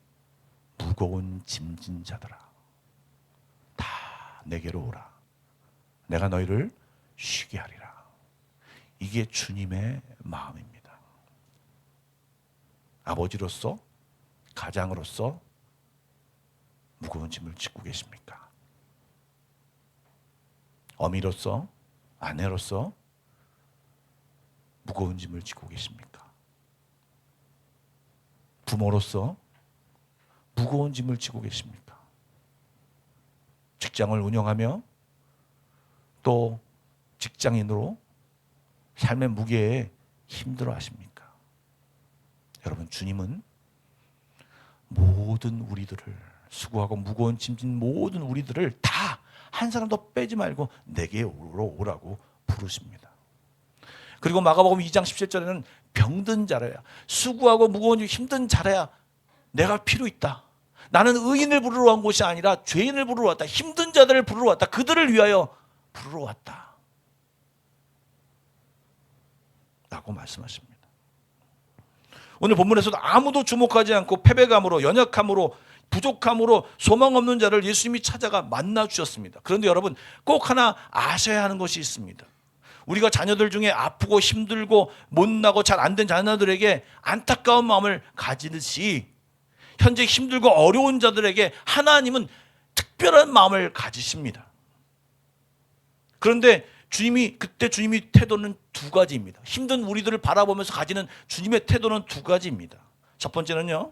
무거운 짐진 자들아 다 내게로 오라. 내가 너희를 쉬게 하리라. 이게 주님의 마음입니다. 아버지로서, 가장으로서 무거운 짐을 짓고 계십니까? 어미로서, 아내로서 무거운 짐을 짓고 계십니까? 부모로서 무거운 짐을 지고 계십니까? 직장을 운영하며 또 직장인으로 삶의 무게에 힘들어 하십니까? 여러분, 주님은 모든 우리들을, 수고하고 무거운 짐진 모든 우리들을 다 한 사람도 빼지 말고 내게로 오라고 부르십니다. 그리고 마가복음 2장 17절에는 병든 자라야, 수고하고 무거운 짐 힘든 자라야 내가 필요 있다. 나는 의인을 부르러 온 곳이 아니라 죄인을 부르러 왔다. 힘든 자들을 부르러 왔다. 그들을 위하여 부르러 왔다. 라고 말씀하십니다. 오늘 본문에서도 아무도 주목하지 않고 패배감으로, 연약함으로, 부족함으로 소망 없는 자를 예수님이 찾아가 만나 주셨습니다. 그런데 여러분, 꼭 하나 아셔야 하는 것이 있습니다. 우리가 자녀들 중에 아프고 힘들고 못나고 잘 안 된 자녀들에게 안타까운 마음을 가지듯이 현재 힘들고 어려운 자들에게 하나님은 특별한 마음을 가지십니다. 그런데 그때 주님이 태도는 두 가지입니다. 힘든 우리들을 바라보면서 가지는 주님의 태도는 두 가지입니다. 첫 번째는요,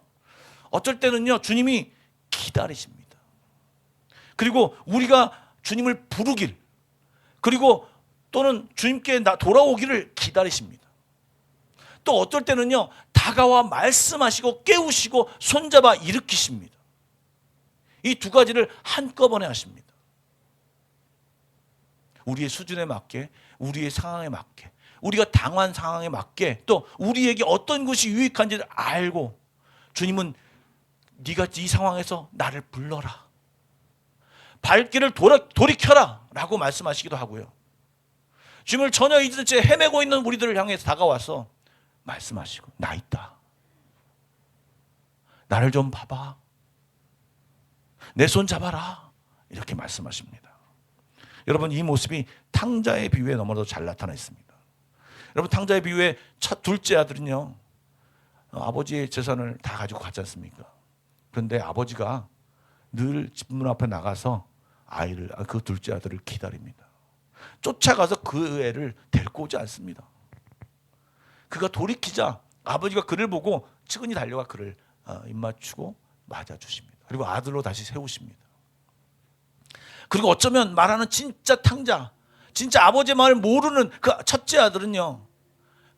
어쩔 때는요, 주님이 기다리십니다. 그리고 우리가 주님을 부르길, 그리고 또는 주님께 돌아오기를 기다리십니다. 또 어떨 때는요, 다가와 말씀하시고 깨우시고 손잡아 일으키십니다. 이 두 가지를 한꺼번에 하십니다. 우리의 수준에 맞게, 우리의 상황에 맞게, 우리가 당한 상황에 맞게, 또 우리에게 어떤 것이 유익한지를 알고 주님은 네가 이 상황에서 나를 불러라, 발길을 돌이켜라 라고 말씀하시기도 하고요. 주님을 전혀 잊은 채 헤매고 있는 우리들을 향해서 다가와서 말씀하시고, 나 있다, 나를 좀 봐봐, 내 손 잡아라, 이렇게 말씀하십니다. 여러분, 이 모습이 탕자의 비유에 너무나도 잘 나타나 있습니다. 여러분, 탕자의 비유의 둘째 아들은요, 아버지의 재산을 다 가지고 갔지 않습니까? 그런데 아버지가 늘 집문 앞에 나가서 그 둘째 아들을 기다립니다. 쫓아가서 그 애를 데리고 오지 않습니다. 그가 돌이키자 아버지가 그를 보고 측은히 달려가 그를 입맞추고 맞아주십니다. 그리고 아들로 다시 세우십니다. 그리고 어쩌면 말하는 진짜 탕자, 진짜 아버지의 마음을 모르는 그 첫째 아들은요,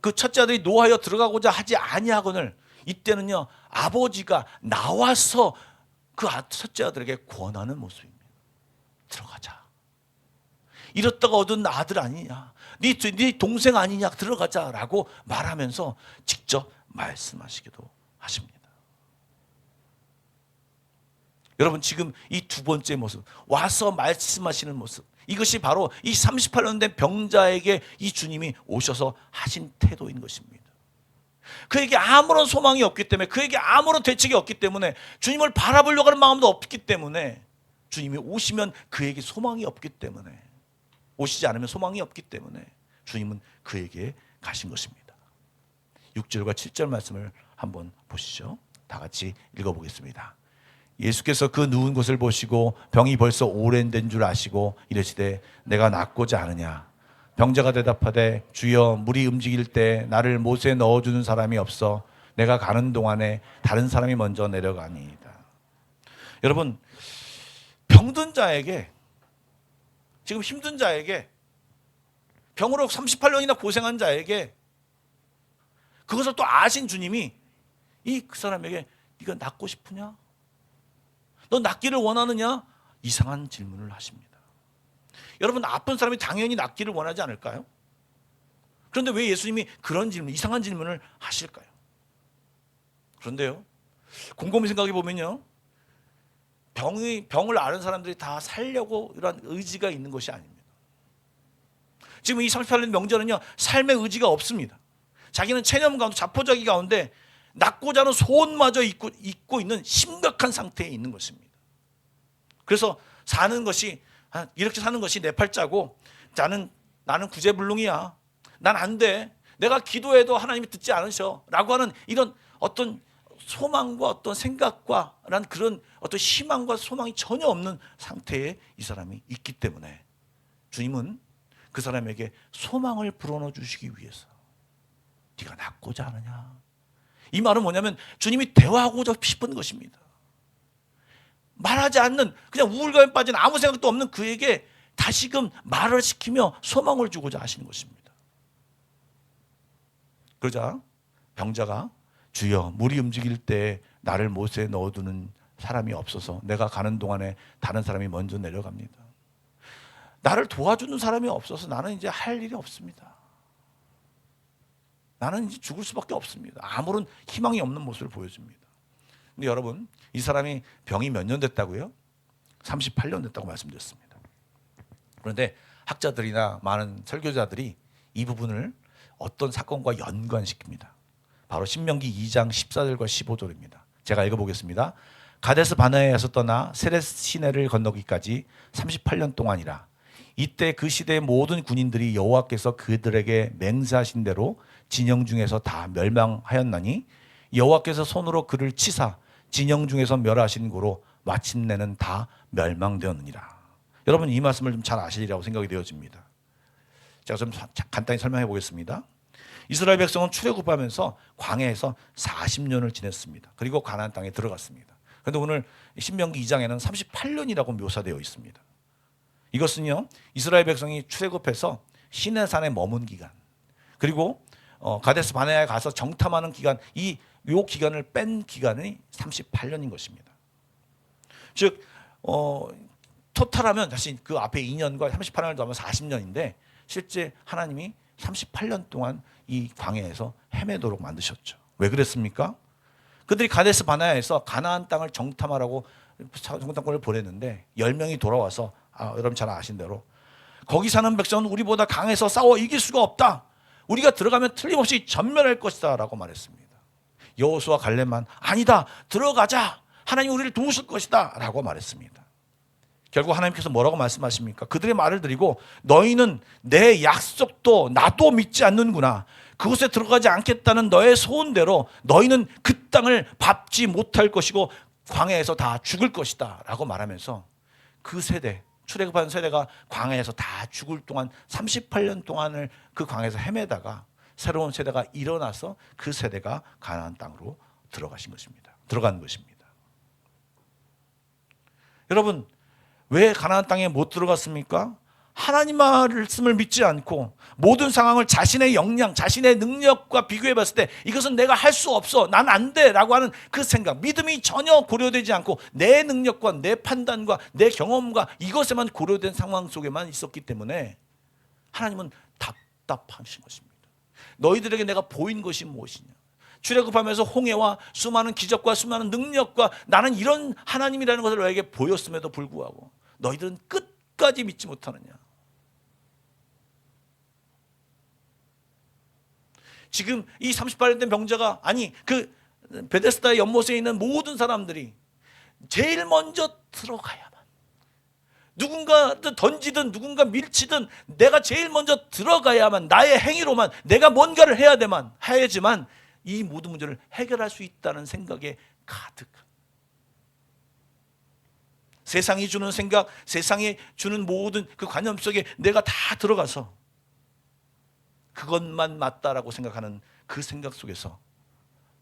그 첫째 아들이 노하여 들어가고자 하지 아니하거늘 이때는요, 아버지가 나와서 그 첫째 아들에게 권하는 모습입니다. 들어가자. 이렇다가 얻은 아들 아니냐, 네 동생 아니냐, 들어가자라고 말하면서 직접 말씀하시기도 하십니다. 여러분, 지금 이 두 번째 모습, 와서 말씀하시는 모습, 이것이 바로 이 38년 된 병자에게 이 주님이 오셔서 하신 태도인 것입니다. 그에게 아무런 소망이 없기 때문에, 그에게 아무런 대책이 없기 때문에, 주님을 바라보려고 하는 마음도 없기 때문에, 주님이 오시면 그에게 소망이 없기 때문에, 오시지 않으면 소망이 없기 때문에 주님은 그에게 가신 것입니다. 6절과 7절 말씀을 한번 보시죠. 다 같이 읽어보겠습니다. 예수께서 그 누운 것을 보시고 병이 벌써 오랜 된 줄 아시고 이르시되 내가 낫고자 하느냐. 병자가 대답하되 주여, 물이 움직일 때 나를 못에 넣어주는 사람이 없어 내가 가는 동안에 다른 사람이 먼저 내려가니이다. 여러분, 병든 자에게, 지금 힘든 자에게, 병으로 38년이나 고생한 자에게 그것을 또 아신 주님이 그 사람에게 네가 낫고 싶으냐? 너 낫기를 원하느냐? 이상한 질문을 하십니다. 여러분, 아픈 사람이 당연히 낫기를 원하지 않을까요? 그런데 왜 예수님이 그런 질문, 이상한 질문을 하실까요? 그런데요, 곰곰이 생각해 보면요, 병을 앓은 사람들이 다 살려고 이런 의지가 있는 것이 아닙니다. 지금 이 38년 명절은요, 삶의 의지가 없습니다. 자기는 체념 가운데, 자포자기 가운데 낳고자 하는 소원마저 잊고 있는 심각한 상태에 있는 것입니다. 그래서 사는 것이 이렇게 사는 것이 내 팔자고 나는 구제불능이야. 난 안 돼. 내가 기도해도 하나님이 듣지 않으셔. 라고 하는 이런 어떤 소망과 어떤 생각과 란 그런 어떤 희망과 소망이 전혀 없는 상태에 이 사람이 있기 때문에 주님은 그 사람에게 소망을 불어넣어 주시기 위해서 네가 낳고자 하느냐. 이 말은 뭐냐면 주님이 대화하고자 싶은 것입니다. 말하지 않는 그냥 우울감에 빠진 아무 생각도 없는 그에게 다시금 말을 시키며 소망을 주고자 하시는 것입니다. 그러자 병자가 주여 물이 움직일 때 나를 못에 넣어두는 사람이 없어서 내가 가는 동안에 다른 사람이 먼저 내려갑니다. 나를 도와주는 사람이 없어서 나는 이제 할 일이 없습니다. 나는 이제 죽을 수밖에 없습니다. 아무런 희망이 없는 모습을 보여줍니다. 근데 여러분, 이 사람이 병이 몇 년 됐다고요? 38년 됐다고 말씀드렸습니다. 그런데 학자들이나 많은 설교자들이 이 부분을 어떤 사건과 연관시킵니다. 바로 신명기 2장 14절과 15절입니다. 제가 읽어보겠습니다. 가데스 바네아에서 떠나 세레스 시내를 건너기까지 38년 동안이라. 이때 그 시대의 모든 군인들이 여호와께서 그들에게 맹세하신 대로 진영 중에서 다 멸망하였나니 여호와께서 손으로 그를 치사 진영 중에서 멸하신 고로 마침내는 다 멸망되었느니라. 여러분 이 말씀을 좀 잘 아시리라고 생각이 되어집니다. 제가 좀 간단히 설명해 보겠습니다. 이스라엘 백성은 출애굽하면서 광야에서 40년을 지냈습니다. 그리고 가나안 땅에 들어갔습니다. 그런데 오늘 신명기 2장에는 38년이라고 묘사되어 있습니다. 이것은요 이스라엘 백성이 출애굽해서 시내산에 머문 기간, 그리고 가데스 바네아에 가서 정탐하는 기간, 요 기간을 뺀 기간이 38년인 것입니다. 즉 토탈하면 다시 그 앞에 2년과 38년을 더하면 40년인데 실제 하나님이 38년 동안 이 광야에서 헤매도록 만드셨죠. 왜 그랬습니까? 그들이 가데스 바네아에서 가나안 땅을 정탐하라고 정탐꾼을 보냈는데 10명이 돌아와서 여러분 잘 아신 대로 거기 사는 백성은 우리보다 강해서 싸워 이길 수가 없다. 우리가 들어가면 틀림없이 전멸할 것이다 라고 말했습니다. 여호수아 갈렙만 아니다. 들어가자. 하나님이 우리를 도우실 것이다 라고 말했습니다. 결국 하나님께서 뭐라고 말씀하십니까? 그들의 말을 드리고 너희는 내 약속도 나도 믿지 않는구나. 그곳에 들어가지 않겠다는 너의 소원대로 너희는 그 땅을 밟지 못할 것이고 광야에서 다 죽을 것이다 라고 말하면서 그 세대, 출애굽한 세대가 광야에서 다 죽을 동안 38년 동안을 그 광야에서 헤매다가 새로운 세대가 일어나서 그 세대가 가나안 땅으로 들어가신 것입니다. 들어간 것입니다. 여러분 왜 가나안 땅에 못 들어갔습니까? 하나님 말씀을 믿지 않고 모든 상황을 자신의 역량, 자신의 능력과 비교해 봤을 때 이것은 내가 할 수 없어, 난 안 돼 라고 하는 그 생각, 믿음이 전혀 고려되지 않고 내 능력과 내 판단과 내 경험과 이것에만 고려된 상황 속에만 있었기 때문에 하나님은 답답하신 것입니다. 너희들에게 내가 보인 것이 무엇이냐? 출애굽하면서 홍해와 수많은 기적과 수많은 능력과 나는 이런 하나님이라는 것을 너에게 보였음에도 불구하고 너희들은 끝까지 믿지 못하느냐? 지금 이 38년 된 병자가 그 베데스다의 연못에 있는 모든 사람들이 제일 먼저 들어가야만, 누군가 던지든 누군가 밀치든 내가 제일 먼저 들어가야만, 나의 행위로만 내가 뭔가를 해야지만 이 모든 문제를 해결할 수 있다는 생각에 가득한, 세상이 주는 생각, 세상이 주는 모든 그 관념 속에 내가 다 들어가서 그것만 맞다라고 생각하는 그 생각 속에서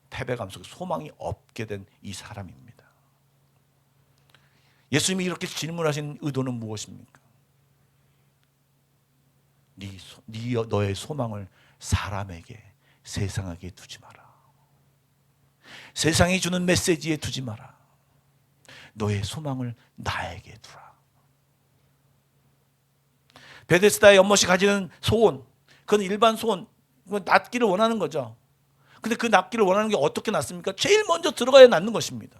패배감 속에 소망이 없게 된 이 사람입니다. 예수님이 이렇게 질문하신 의도는 무엇입니까? 너의 소망을 사람에게, 세상에게 두지 마라. 세상이 주는 메시지에 두지 마라. 너의 소망을 나에게 두라. 베데스다의 연못이 가지는 소원, 그건 일반 소원, 낫기를 원하는 거죠. 근데 그 낫기를 원하는 게 어떻게 낫습니까? 제일 먼저 들어가야 낫는 것입니다.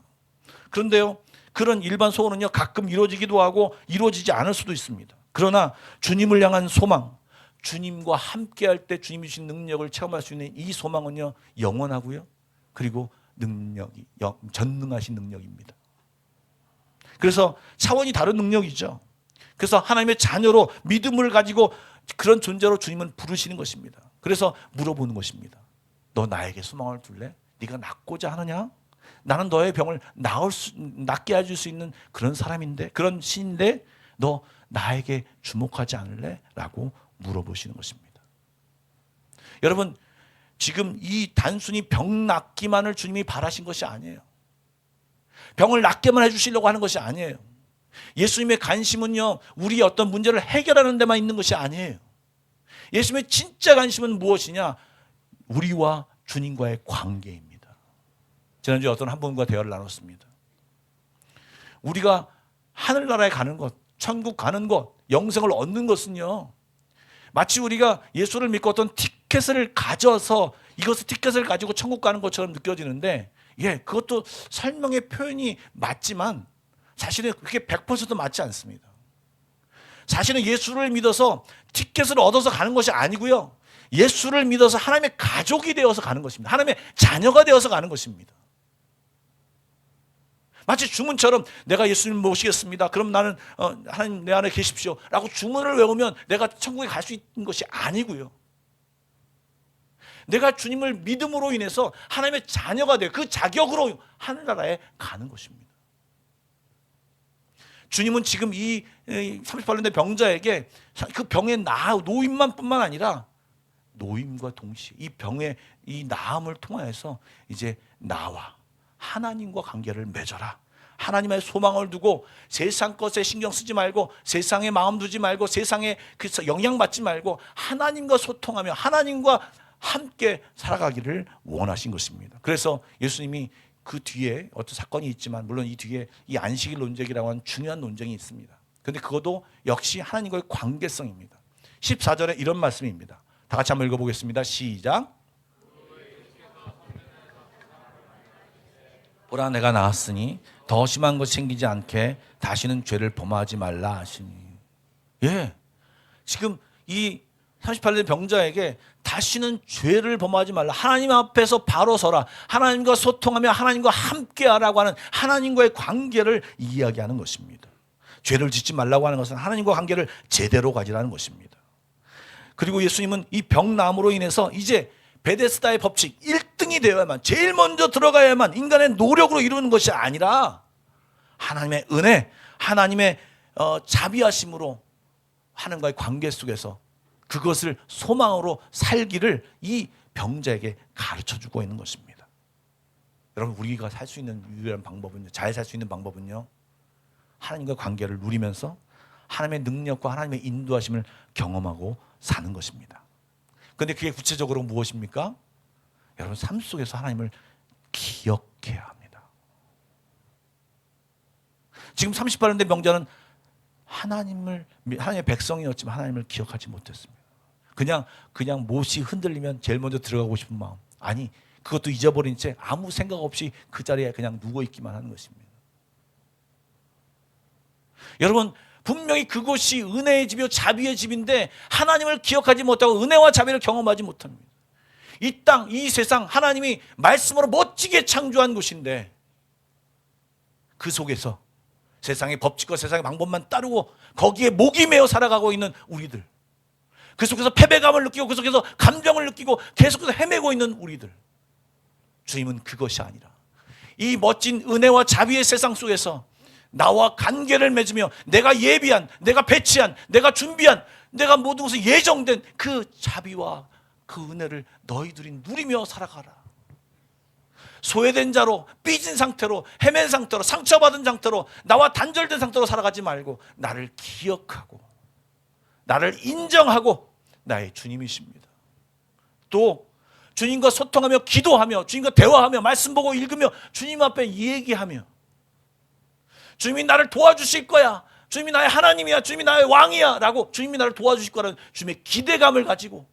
그런데요, 그런 일반 소원은요 가끔 이루어지기도 하고 이루어지지 않을 수도 있습니다. 그러나 주님을 향한 소망, 주님과 함께 할 때 주님이 주신 능력을 체험할 수 있는 이 소망은요 영원하고요 그리고 능력이 전능하신 능력입니다. 그래서 차원이 다른 능력이죠. 그래서 하나님의 자녀로 믿음을 가지고 그런 존재로 주님은 부르시는 것입니다. 그래서 물어보는 것입니다. 너 나에게 소망을 둘래? 네가 낫고자 하느냐? 나는 너의 병을 낫게 해줄 수 있는 그런 사람인데, 그런 신인데 너 나에게 주목하지 않을래? 라고 물어보시는 것입니다. 여러분, 지금 이 단순히 병 낫기만을 주님이 바라신 것이 아니에요. 병을 낫게만 해주시려고 하는 것이 아니에요. 예수님의 관심은요, 우리의 어떤 문제를 해결하는 데만 있는 것이 아니에요. 예수님의 진짜 관심은 무엇이냐? 우리와 주님과의 관계입니다. 지난주에 어떤 한 분과 대화를 나눴습니다. 우리가 하늘나라에 가는 것, 천국 가는 것, 영생을 얻는 것은요, 마치 우리가 예수를 믿고 어떤 티켓을 가져서 이것을 티켓을 가지고 천국 가는 것처럼 느껴지는데, 그것도 설명의 표현이 맞지만 사실은 그게 100% 맞지 않습니다. 사실은 예수를 믿어서 티켓을 얻어서 가는 것이 아니고요, 예수를 믿어서 하나님의 가족이 되어서 가는 것입니다. 하나님의 자녀가 되어서 가는 것입니다. 마치 주문처럼 내가 예수님 모시겠습니다. 그럼 나는 하나님 내 안에 계십시오 라고 주문을 외우면 내가 천국에 갈 수 있는 것이 아니고요, 내가 주님을 믿음으로 인해서 하나님의 자녀가 돼 그 자격으로 하늘나라에 가는 것입니다. 주님은 지금 이 38년 된 병자에게 그 병의 노임만 뿐만 아니라 노임과 동시에 이 병의 이 나음을 통하여서 이제 나와 하나님과 관계를 맺어라. 하나님의 소망을 두고 세상 것에 신경 쓰지 말고, 세상에 마음 두지 말고, 세상에 영향받지 말고 하나님과 소통하며 하나님과 함께 살아가기를 원하신 것입니다. 그래서 예수님이 그 뒤에 어떤 사건이 있지만, 물론 이 뒤에 이 안식일 논쟁이라고 하는 중요한 논쟁이 있습니다. 그런데 그것도 역시 하나님과의 관계성입니다. 14절에 이런 말씀입니다. 다 같이 한번 읽어보겠습니다. 시작. 보라, 내가 나았으니 더 심한 것이 생기지 않게 다시는 죄를 범하지 말라 하시니. 지금 이 38년 병자에게 다시는 죄를 범하지 말라, 하나님 앞에서 바로 서라, 하나님과 소통하며 하나님과 함께하라고 하는 하나님과의 관계를 이야기하는 것입니다. 죄를 짓지 말라고 하는 것은 하나님과 관계를 제대로 가지라는 것입니다. 그리고 예수님은 이 병남으로 인해서 이제 베데스다의 법칙 1등이 되어야만, 제일 먼저 들어가야만, 인간의 노력으로 이루는 것이 아니라 하나님의 은혜, 하나님의 자비하심으로 하나님과의 관계 속에서 그것을 소망으로 살기를 이 병자에게 가르쳐주고 있는 것입니다. 여러분, 우리가 살 수 있는 유일한 방법은요, 잘 살 수 있는 방법은요, 하나님과 관계를 누리면서 하나님의 능력과 하나님의 인도하심을 경험하고 사는 것입니다. 그런데 그게 구체적으로 무엇입니까? 여러분, 삶 속에서 하나님을 기억해야 합니다. 지금 38년 된 병자는 하나님의 백성이었지만 하나님을 기억하지 못했습니다. 그냥 못이 흔들리면 제일 먼저 들어가고 싶은 마음, 아니 그것도 잊어버린 채 아무 생각 없이 그 자리에 그냥 누워있기만 하는 것입니다. 여러분, 분명히 그곳이 은혜의 집이요 자비의 집인데 하나님을 기억하지 못하고 은혜와 자비를 경험하지 못합니다. 이 땅, 이 세상, 하나님이 말씀으로 멋지게 창조한 곳인데 그 속에서 세상의 법칙과 세상의 방법만 따르고 거기에 목이 메어 살아가고 있는 우리들, 그 속에서 패배감을 느끼고 그 속에서 감정을 느끼고 계속해서 헤매고 있는 우리들, 주님은 그것이 아니라 이 멋진 은혜와 자비의 세상 속에서 나와 관계를 맺으며 내가 예비한, 내가 배치한, 내가 준비한, 내가 모든 것을 예정된 그 자비와 그 은혜를 너희들이 누리며 살아가라. 소외된 자로, 삐진 상태로, 헤맨 상태로, 상처받은 상태로, 나와 단절된 상태로 살아가지 말고 나를 기억하고 나를 인정하고 나의 주님이십니다. 또 주님과 소통하며 기도하며 주님과 대화하며 말씀 보고 읽으며 주님 앞에 얘기하며 주님이 나를 도와주실 거야, 주님이 나의 하나님이야, 주님이 나의 왕이야 라고 주님이 나를 도와주실 거라는 주님의 기대감을 가지고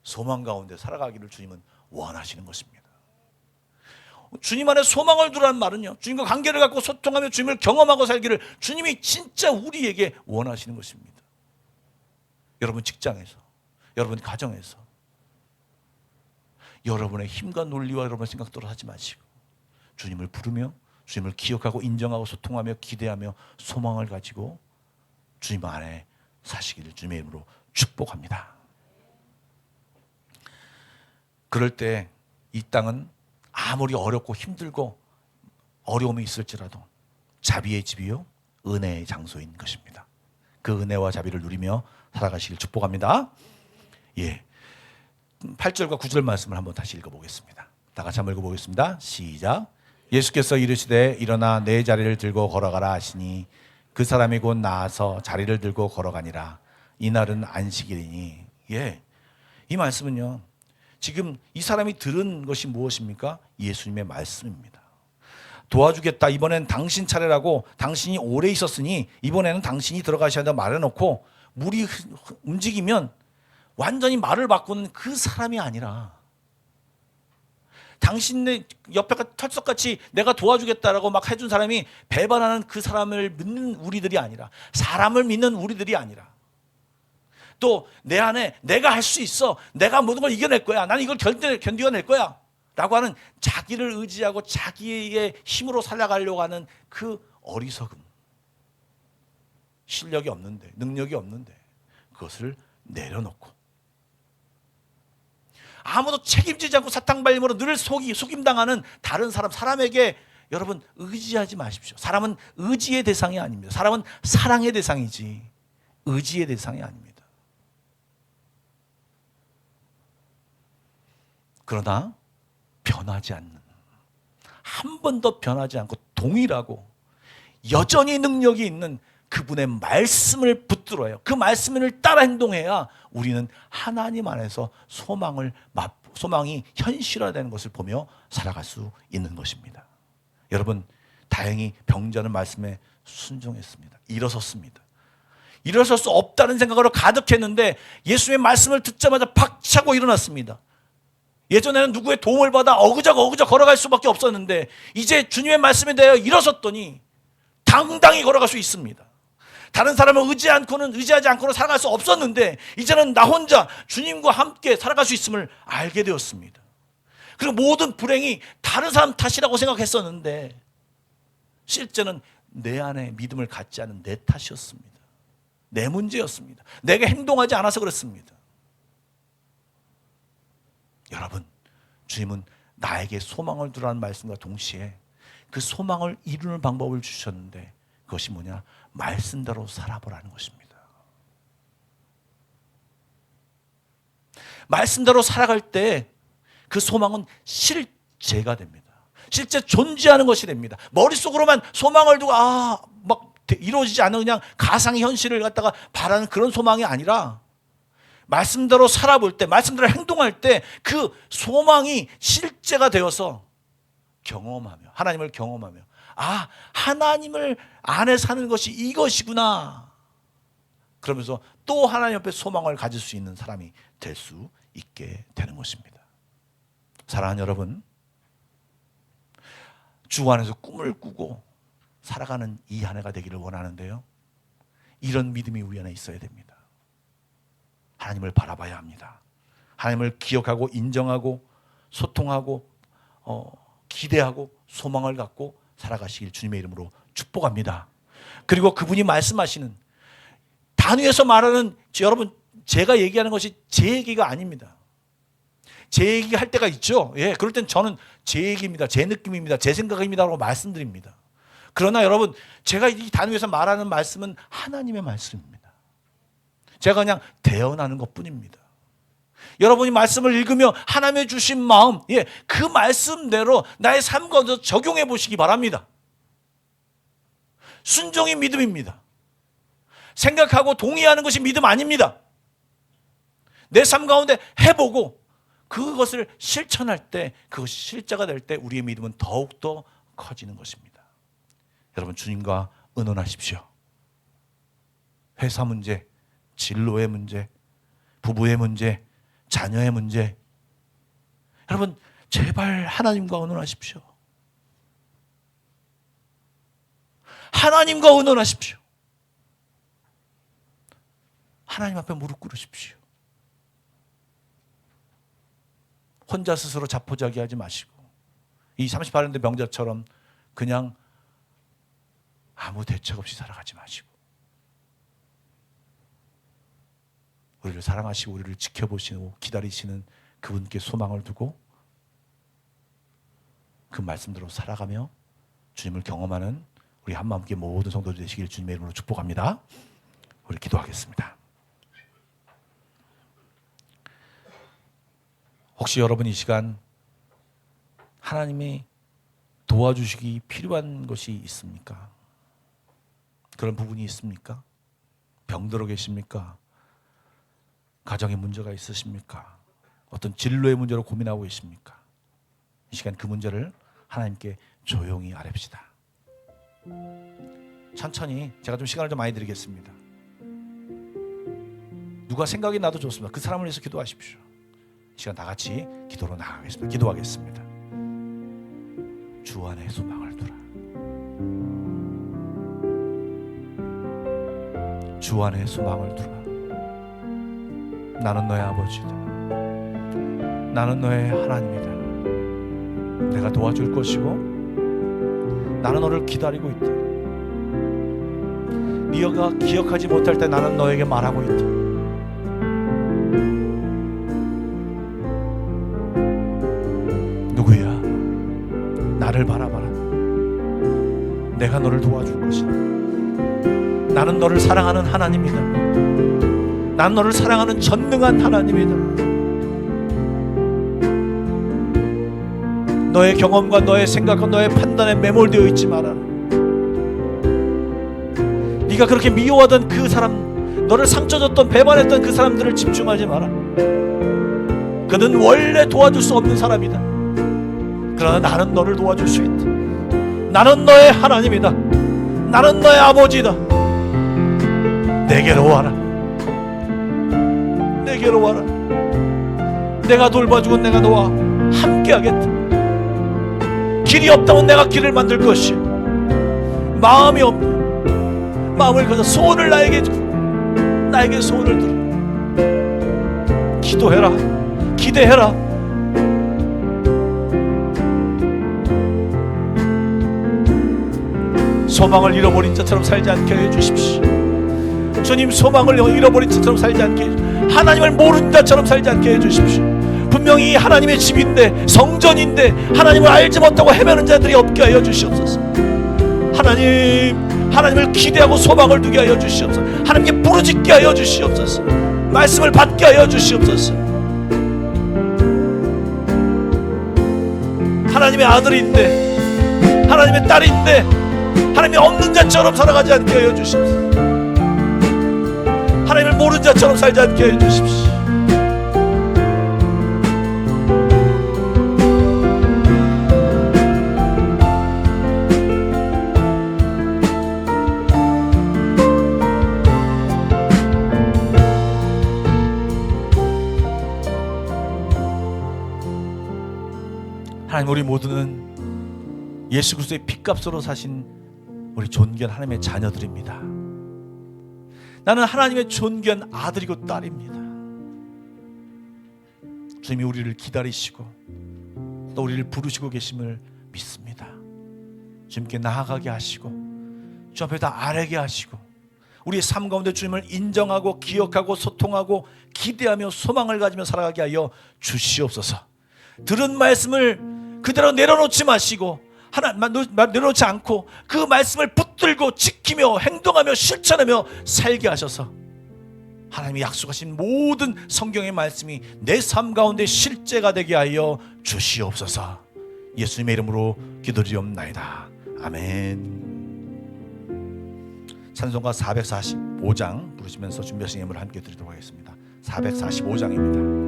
소망 가운데 살아가기를 주님은 원하시는 것입니다. 주님 안에 소망을 두라는 말은요, 주님과 관계를 갖고 소통하며 주님을 경험하고 살기를 주님이 진짜 우리에게 원하시는 것입니다. 여러분 직장에서, 여러분 가정에서 여러분의 힘과 논리와 여러분의 생각대로 하지 마시고 주님을 부르며 주님을 기억하고 인정하고 소통하며 기대하며 소망을 가지고 주님 안에 사시기를 주님의 이름으로 축복합니다. 그럴 때 이 땅은 아무리 어렵고 힘들고 어려움이 있을지라도 자비의 집이요 은혜의 장소인 것입니다. 그 은혜와 자비를 누리며 살아가시길 축복합니다. 예, 8절과 9절 말씀을 한번 다시 읽어보겠습니다. 다 같이 한번 읽어보겠습니다. 시작. 예수께서 이르시되 일어나 내 자리를 들고 걸어가라 하시니 그 사람이 곧 나아서 자리를 들고 걸어가니라. 이날은 안식일이니. 예, 이 말씀은요, 지금 이 사람이 들은 것이 무엇입니까? 예수님의 말씀입니다. 도와주겠다, 이번엔 당신 차례라고, 당신이 오래 있었으니 이번에는 당신이 들어가셔야 한다고 말해놓고 물이 움직이면 완전히 말을 바꾸는 그 사람이 아니라 당신의 옆에 털썩같이 내가 도와주겠다라고 막 해준 사람이 배반하는 그 사람을 믿는 우리들이 아니라, 사람을 믿는 우리들이 아니라, 또 내 안에 내가 할 수 있어, 내가 모든 걸 이겨낼 거야, 나는 이걸 견뎌낼 거야 라고 하는 자기를 의지하고 자기의 힘으로 살아가려고 하는 그 어리석음, 실력이 없는데, 능력이 없는데 그것을 내려놓고 아무도 책임지지 않고 사탕발림으로 늘 속임당하는 다른 사람에게 여러분 의지하지 마십시오. 사람은 의지의 대상이 아닙니다. 사람은 사랑의 대상이지 의지의 대상이 아닙니다. 그러나 변하지 않는, 한 번도 변하지 않고 동일하고 여전히 능력이 있는 그분의 말씀을 붙들어요. 그 말씀을 따라 행동해야 우리는 하나님 안에서 소망이 현실화되는 것을 보며 살아갈 수 있는 것입니다. 여러분, 다행히 병자는 말씀에 순종했습니다. 일어섰습니다. 일어설 수 없다는 생각으로 가득했는데 예수의 말씀을 듣자마자 박차고 일어났습니다. 예전에는 누구의 도움을 받아 어그적 걸어갈 수밖에 없었는데 이제 주님의 말씀에 대하여 일어섰더니 당당히 걸어갈 수 있습니다. 다른 사람을 의지하지 않고는 살아갈 수 없었는데 이제는 나 혼자 주님과 함께 살아갈 수 있음을 알게 되었습니다. 그리고 모든 불행이 다른 사람 탓이라고 생각했었는데 실제는 내 안에 믿음을 갖지 않은 내 탓이었습니다. 내 문제였습니다. 내가 행동하지 않아서 그렇습니다. 여러분, 주님은 나에게 소망을 두라는 말씀과 동시에 그 소망을 이루는 방법을 주셨는데 그것이 뭐냐? 말씀대로 살아보라는 것입니다. 말씀대로 살아갈 때 그 소망은 실제가 됩니다. 실제 존재하는 것이 됩니다. 머릿속으로만 소망을 두고 막 이루어지지 않는 그냥 가상의 현실을 갖다가 바라는 그런 소망이 아니라 말씀대로 살아볼 때, 말씀대로 행동할 때 그 소망이 실제가 되어서 경험하며, 하나님을 경험하며, 하나님을 안에 사는 것이 이것이구나, 그러면서 또 하나님 앞에 소망을 가질 수 있는 사람이 될 수 있게 되는 것입니다. 사랑하는 여러분, 주 안에서 꿈을 꾸고 살아가는 이 한 해가 되기를 원하는데요, 이런 믿음이 우리 안에 있어야 됩니다. 하나님을 바라봐야 합니다. 하나님을 기억하고 인정하고 소통하고 기대하고 소망을 갖고 살아가시길 주님의 이름으로 축복합니다. 그리고 그분이 말씀하시는 단위에서 말하는, 여러분, 제가 얘기하는 것이 제 얘기가 아닙니다. 제 얘기 할 때가 있죠. 예, 그럴 땐 저는 제 얘기입니다, 제 느낌입니다, 제 생각입니다 라고 말씀드립니다. 그러나 여러분, 제가 이 단위에서 말하는 말씀은 하나님의 말씀입니다. 제가 그냥 대언하는 것뿐입니다. 여러분이 말씀을 읽으며 하나님의 주신 마음, 그 말씀대로 나의 삶 가운데 적용해 보시기 바랍니다. 순종이 믿음입니다. 생각하고 동의하는 것이 믿음 아닙니다. 내 삶 가운데 해보고 그것을 실천할 때, 그것이 실제가 될 때 우리의 믿음은 더욱더 커지는 것입니다. 여러분, 주님과 의논하십시오. 회사 문제, 진로의 문제, 부부의 문제, 자녀의 문제, 여러분 제발 하나님과 의논하십시오. 하나님과 의논하십시오. 하나님 앞에 무릎 꿇으십시오. 혼자 스스로 자포자기하지 마시고 이 38년대 명절처럼 그냥 아무 대책 없이 살아가지 마시고 우리를 사랑하시고 우리를 지켜보시고 기다리시는 그분께 소망을 두고 그 말씀대로 살아가며 주님을 경험하는 우리 한마음께 모든 성도들 되시길 주님의 이름으로 축복합니다. 우리 기도하겠습니다. 혹시 여러분 이 시간 하나님이 도와주시기 필요한 것이 있습니까? 그런 부분이 있습니까? 병들어 계십니까? 가정에 문제가 있으십니까? 어떤 진로의 문제로 고민하고 계십니까? 이 시간 그 문제를 하나님께 조용히 아뢰읍시다. 천천히 제가 좀 시간을 좀 많이 드리겠습니다. 누가 생각이 나도 좋습니다. 그 사람을 위해서 기도하십시오. 이 시간 다 같이 기도로 나가겠습니다. 기도하겠습니다. 주 안에 소망을 두라. 주 안에 소망을 두라. 나는 너의 아버지다. 나는 너의 하나님이다. 내가 도와줄 것이고 나는 너를 기다리고 있다. 네가 기억하지 못할 때 나는 너에게 말하고 있다. 누구야? 나를 바라봐라. 내가 너를 도와줄 것이다. 나는 너를 사랑하는 하나님이다. 나는 너를 사랑하는 전능한 하나님이다. 너의 경험과 너의 생각과 너의 판단에 매몰되어 있지 마라. 네가 그렇게 미워하던 그 사람, 너를 상처 줬던 배반했던 그 사람들을 집중하지 마라. 그는 원래 도와줄 수 없는 사람이다. 그러나 나는 너를 도와줄 수 있다. 나는 너의 하나님이다. 나는 너의 아버지다. 내게로 와라. 내게로 와라. 내가 돌봐주고 내가 너와 함께하겠다. 길이 없다면 내가 길을 만들 것이야. 마음이 없다. 마음을 가져 소원을 나에게 소원을 들어. 기도해라. 기대해라. 소망을 잃어버린 자처럼 살지 않게 해주십시오. 주님, 소망을 잃어버린 자처럼 살지 않게 해주십시오. 하나님을 모르는 자처럼 살지 않게 해주십시오. 분명히 하나님의 집인데, 성전인데 하나님을 알지 못하고 헤매는 자들이 없게 하여 주시옵소서. 하나님을 기대하고 소망을 두게 하여 주시옵소서. 하나님께 부르짖게 하여 주시옵소서. 말씀을 받게 하여 주시옵소서. 하나님의 아들인데, 하나님의 딸인데 하나님이 없는 자처럼 살아가지 않게 하여 주시옵소서. 하나님을 모르는 자처럼 살지 않게 하여 주십시오. 하나님, 우리 모두는 예수 그리스도의 핏값으로 사신 우리 존귀한 하나님의 자녀들입니다. 나는 하나님의 존귀한 아들이고 딸입니다. 주님이 우리를 기다리시고 또 우리를 부르시고 계심을 믿습니다. 주님께 나아가게 하시고 주 앞에 다 아뢰게 하시고 우리의 삶 가운데 주님을 인정하고 기억하고 소통하고 기대하며 소망을 가지며 살아가게 하여 주시옵소서. 들은 말씀을 그대로 내려놓지 마시고 내려놓지 않고 그 말씀을 붙들고 지키며 행동하며 실천하며 살게 하셔서 하나님이 약속하신 모든 성경의 말씀이 내 삶 가운데 실제가 되게 하여 주시옵소서. 예수님의 이름으로 기도드리옵나이다. 아멘. 찬송가 445장 부르시면서 준비하신 예물을 함께 드리도록 하겠습니다. 445장입니다.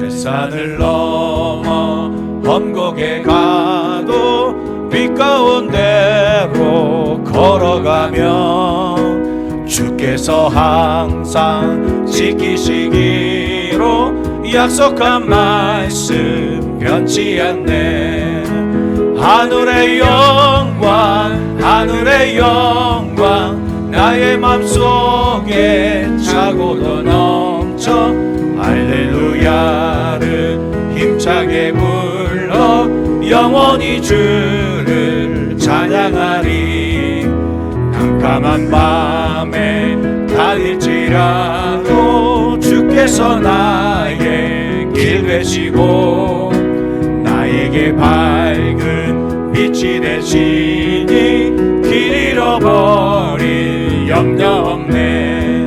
산을 넘어 험곡에 가도 빛 가운데로 걸어가면 주께서 항상 지키시기로 약속한 말씀 변치 않네. 하늘의 영광 영광 하늘의 영광 나의 맘속에 차고도 넘쳐 할렐루야를 힘차게 불러 영원히 주를 찬양하리. 캄캄한 밤에 달릴지라도 주께서 나의 길 되시고 나에게 밝은 빛이 되시니 길 잃어버릴 염려 없네.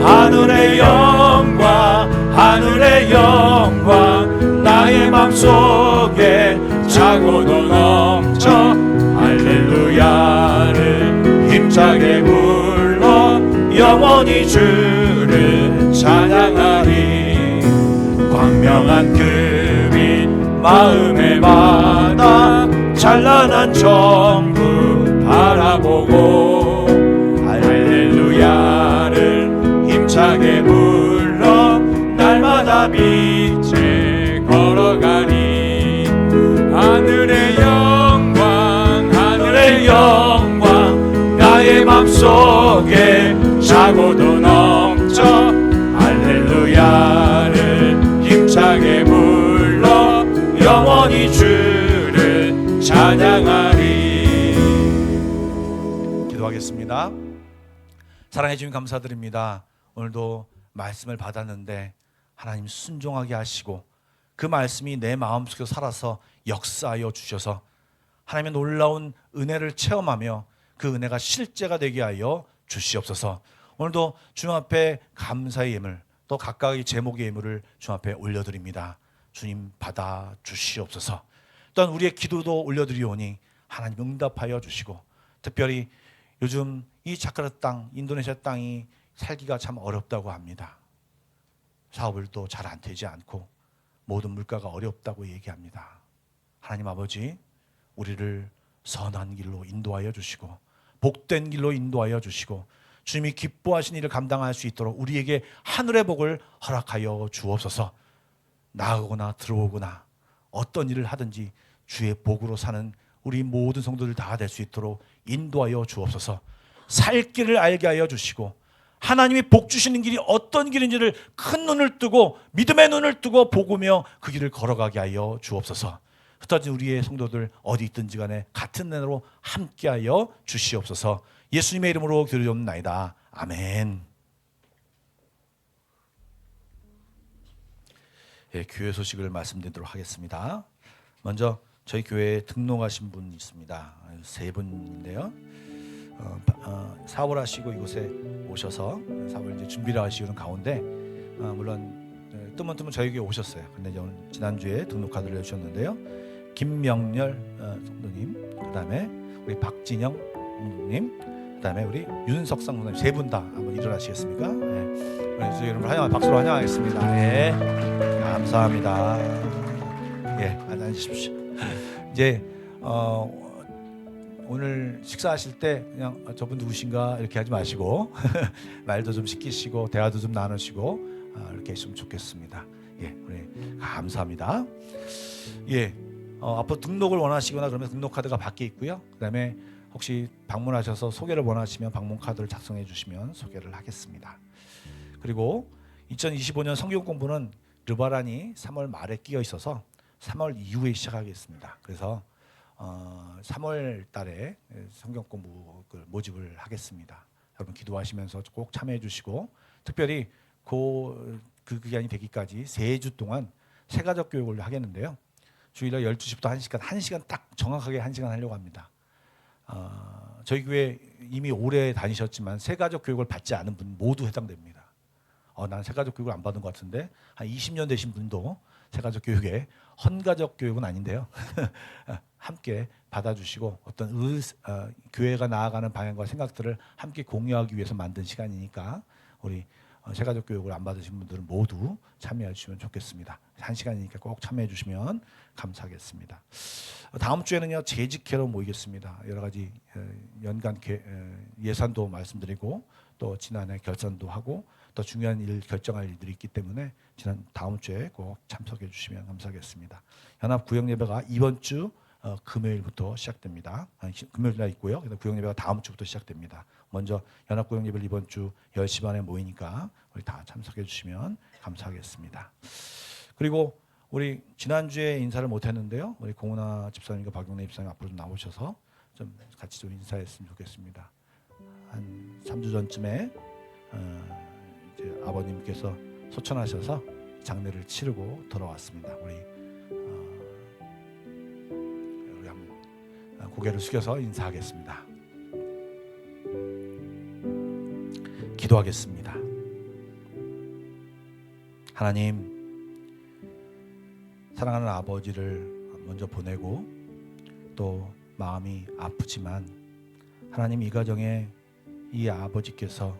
하늘의 영광 하늘의 영광 나의 맘속에 차고도 넘쳐 할렐루야를 힘차게 불러 영원히 주를 찬양하리. 광명한 그 빛 마음에 받아 찬란한 천국 바라보고 할렐루야를 힘차게 불러 날마다 빛에 걸어가니. 하늘의 영광 하늘의 영광 나의 맘속에 차고도 넘쳐 할렐루야를 힘차게 불러 영원히 주를 찬양하리. 기도하겠습니다. 사랑해 주님 감사드립니다. 오늘도 말씀을 받았는데 하나님 순종하게 하시고 그 말씀이 내 마음속에 살아서 역사하여 주셔서 하나님의 놀라운 은혜를 체험하며 그 은혜가 실제가 되게 하여 주시옵소서. 오늘도 주님 앞에 감사의 예물 또 각각의 제목의 예물을 주님 앞에 올려드립니다. 주님 받아 주시옵소서. 또한 우리의 기도도 올려드리오니 하나님 응답하여 주시고 특별히 요즘 이 자카르타 땅 인도네시아 땅이 살기가 참 어렵다고 합니다. 사업을 또 잘 안 되지 않고 모든 물가가 어렵다고 얘기합니다. 하나님 아버지 우리를 선한 길로 인도하여 주시고 복된 길로 인도하여 주시고 주님이 기뻐하신 일을 감당할 수 있도록 우리에게 하늘의 복을 허락하여 주옵소서. 나가거나 들어오거나 어떤 일을 하든지 주의 복으로 사는 우리 모든 성도들 다 될 수 있도록 인도하여 주옵소서. 살 길을 알게 하여 주시고 하나님이 복 주시는 길이 어떤 길인지를 큰 눈을 뜨고 믿음의 눈을 뜨고 보고며 그 길을 걸어가게 하여 주옵소서. 흩어진 우리의 성도들 어디 있든지 간에 같은 은혜로 함께하여 주시옵소서. 예수님의 이름으로 기도드리옵나이다. 아멘. 예, 교회 소식을 말씀드리도록 하겠습니다. 먼저 저희 교회에 등록하신 분 있습니다. 3분인데요. 사업을 하시고 이곳에 오셔서 사업을 이제 준비를 하시는 가운데 물론 뜨문뜨문 저희 교회 오셨어요. 근데 지난주에 등록 카드를 내주셨는데요. 김명렬 성도님, 그다음에 우리 박진영 성도님, 그다음에 우리 윤석상 성도님 3분 다 한번 일어나시겠습니까? 네. 저희 여러분 박수로 환영하겠습니다. 네. 감사합니다. 예, 앉으십시오. 이제 오늘 식사하실 때 그냥 저분 누구신가 이렇게 하지 마시고 말도 좀 시키시고 대화도 좀 나누시고 이렇게 했으면 좋겠습니다. 예, 우리 감사합니다. 예, 앞으로 등록을 원하시거나 그러면 등록 카드가 밖에 있고요. 그다음에 혹시 방문하셔서 소개를 원하시면 방문 카드를 작성해 주시면 소개를 하겠습니다. 그리고 2025년 성경 공부는 르바란이 3월 말에 끼어 있어서 3월 이후에 시작하겠습니다. 그래서 3월 달에 성경 공부 모집을 하겠습니다. 여러분 기도하시면서 꼭 참여해 주시고 특별히 그 기간이 되기까지 3주 동안 새가족 교육을 하겠는데요. 주일날 12시부터 1시간 딱 정확하게 1시간 하려고 합니다. 저희 교회 이미 오래 다니셨지만 새가족 교육을 받지 않은 분 모두 해당됩니다. 나는 새가족 교육을 안 받은 것 같은데 한 20년 되신 분도 새가족 교육에 헌가족 교육은 아닌데요. 함께 받아주시고 어떤 교회가 나아가는 방향과 생각들을 함께 공유하기 위해서 만든 시간이니까 우리 새가족 교육을 안 받으신 분들은 모두 참여해 주시면 좋겠습니다. 1시간이니까 꼭 참여해 주시면 감사하겠습니다. 다음 주에는요 재직회로 모이겠습니다. 여러 가지 연간 예산도 말씀드리고 또 지난해 결산도 하고 또 중요한 일 결정할 일들이 있기 때문에 다음 주에 꼭 참석해 주시면 감사하겠습니다. 연합 구역 예배가 이번 주 금요일부터 시작됩니다. 금요일 날 있고요. 그다음 구역 예배가 다음 주부터 시작됩니다. 먼저 연합 구역 예배를 이번 주 10시 반에 모이니까 우리 다 참석해 주시면 감사하겠습니다. 그리고 우리 지난주에 인사를 못 했는데요. 우리 공은아 집사님과 박용래 집사님 앞으로 좀 나오셔서 좀 같이 좀 인사했으면 좋겠습니다. 한 3주 전쯤에 이제 아버님께서 소천하셔서 장례를 치르고 돌아왔습니다. 우리 한번 고개를 숙여서 인사하겠습니다. 기도하겠습니다. 하나님, 사랑하는 아버지를 먼저 보내고 또 마음이 아프지만 하나님, 이 가정에 이 아버지께서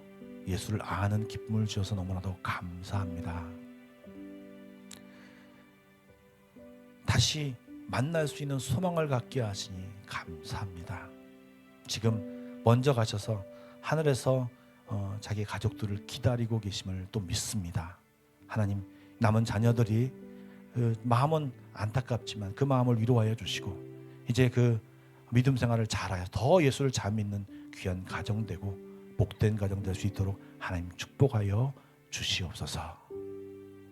예수를 아는 기쁨을 주셔서 너무나도 감사합니다. 다시 만날 수 있는 소망을 갖게 하시니 감사합니다. 지금 먼저 가셔서 하늘에서 자기 가족들을 기다리고 계심을 또 믿습니다. 하나님, 남은 자녀들이 마음은 안타깝지만 그 마음을 위로하여 주시고 이제 그 믿음 생활을 잘하여 더 예수를 잘 믿는 귀한 가정 되고 복된 가정 될 수 있도록 하나님 축복하여 주시옵소서.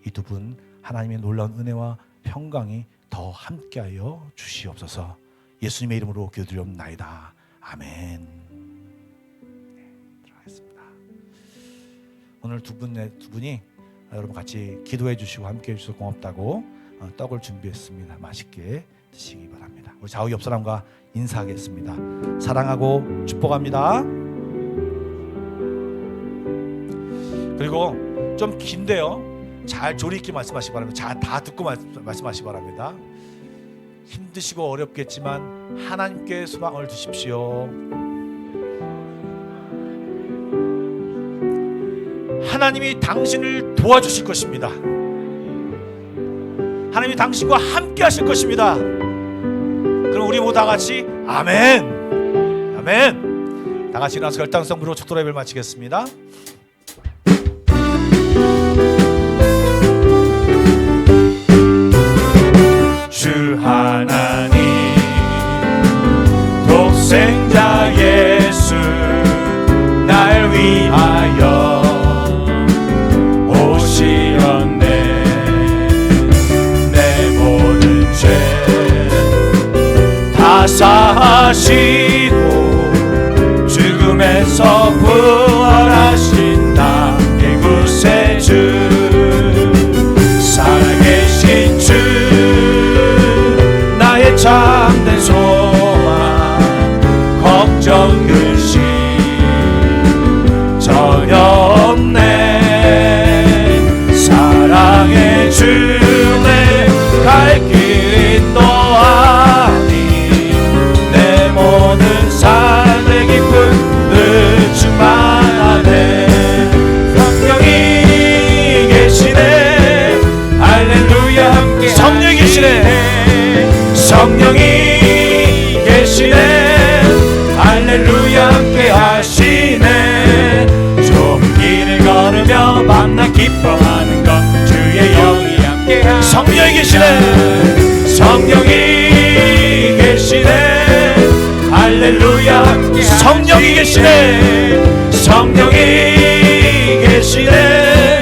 이 두 분 하나님의 놀라운 은혜와 평강이 더 함께하여 주시옵소서. 예수님의 이름으로 기도드리옵나이다. 아멘. 들어가겠습니다. 오늘 두 분이 여러분 같이 기도해 주시고 함께해 주셔서 고맙다고 떡을 준비했습니다. 맛있게 드시기 바랍니다. 우리 좌우 옆 사람과 인사하겠습니다. 사랑하고 축복합니다. 그리고 좀 긴데요. 잘 조리 있게 말씀하시기 바랍니다. 잘 다 듣고 말씀하시기 바랍니다. 힘드시고 어렵겠지만 하나님께 소망을 두십시오. 하나님이 당신을 도와주실 것입니다. 하나님이 당신과 함께 하실 것입니다. 그럼 우리 모두 다 같이 아멘, 아멘. 다 같이 일어나서 결단성으로 축도 예배를 마치겠습니다. 주 하나님, 독생자 예수 날 위하여 오시었네. 내 모든 죄 다 사하시고 죽음에서 부활하신 나의 구세주, 살아계신 주, 나의 참된 소망, 걱정 근심 전혀 없네. 사랑의 주내 갈 길 인도하니 내 모든 삶의 기쁨을 충만하네. 성령이 계시네. 할렐루야 함께 성령이 계시네. 성령이 계시네. 할렐루야 함께 하시네. 좁은 길을 걸으며 밤낮 기뻐하는 것 주의 영이 함께 하시네. 성령이 계시네. 성령이 계시네. 할렐루야 함께 성령이 계시네. 성령이 계시네.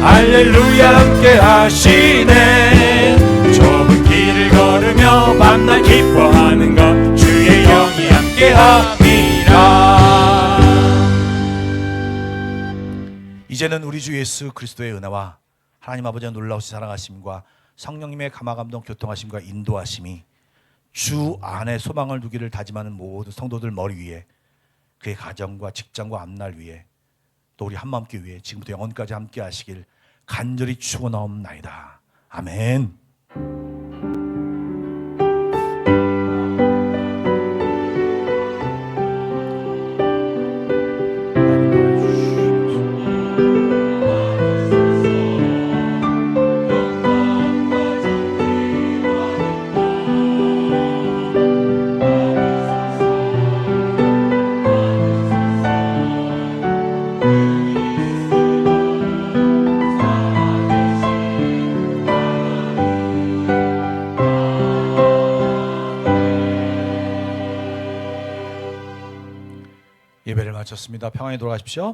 할렐루야 함께 하시네. 좁은 길을 걸으며 밤낮 기뻐하는 것 주의 영이 함께 함이라. 이제는 우리 주 예수 그리스도의 은혜와 하나님 아버지의 놀라우신 사랑하심과 성령님의 감화감동 교통하심과 인도하심이 주 안에 소망을 두기를 다짐하는 모든 성도들 머리 위에, 그의 가정과 직장과 앞날 위에, 또 우리 한마음교회 위에 지금부터 영원까지 함께 하시길 간절히 축원하옵나이다. 아멘. 예배를 마쳤습니다. 평안히 돌아가십시오.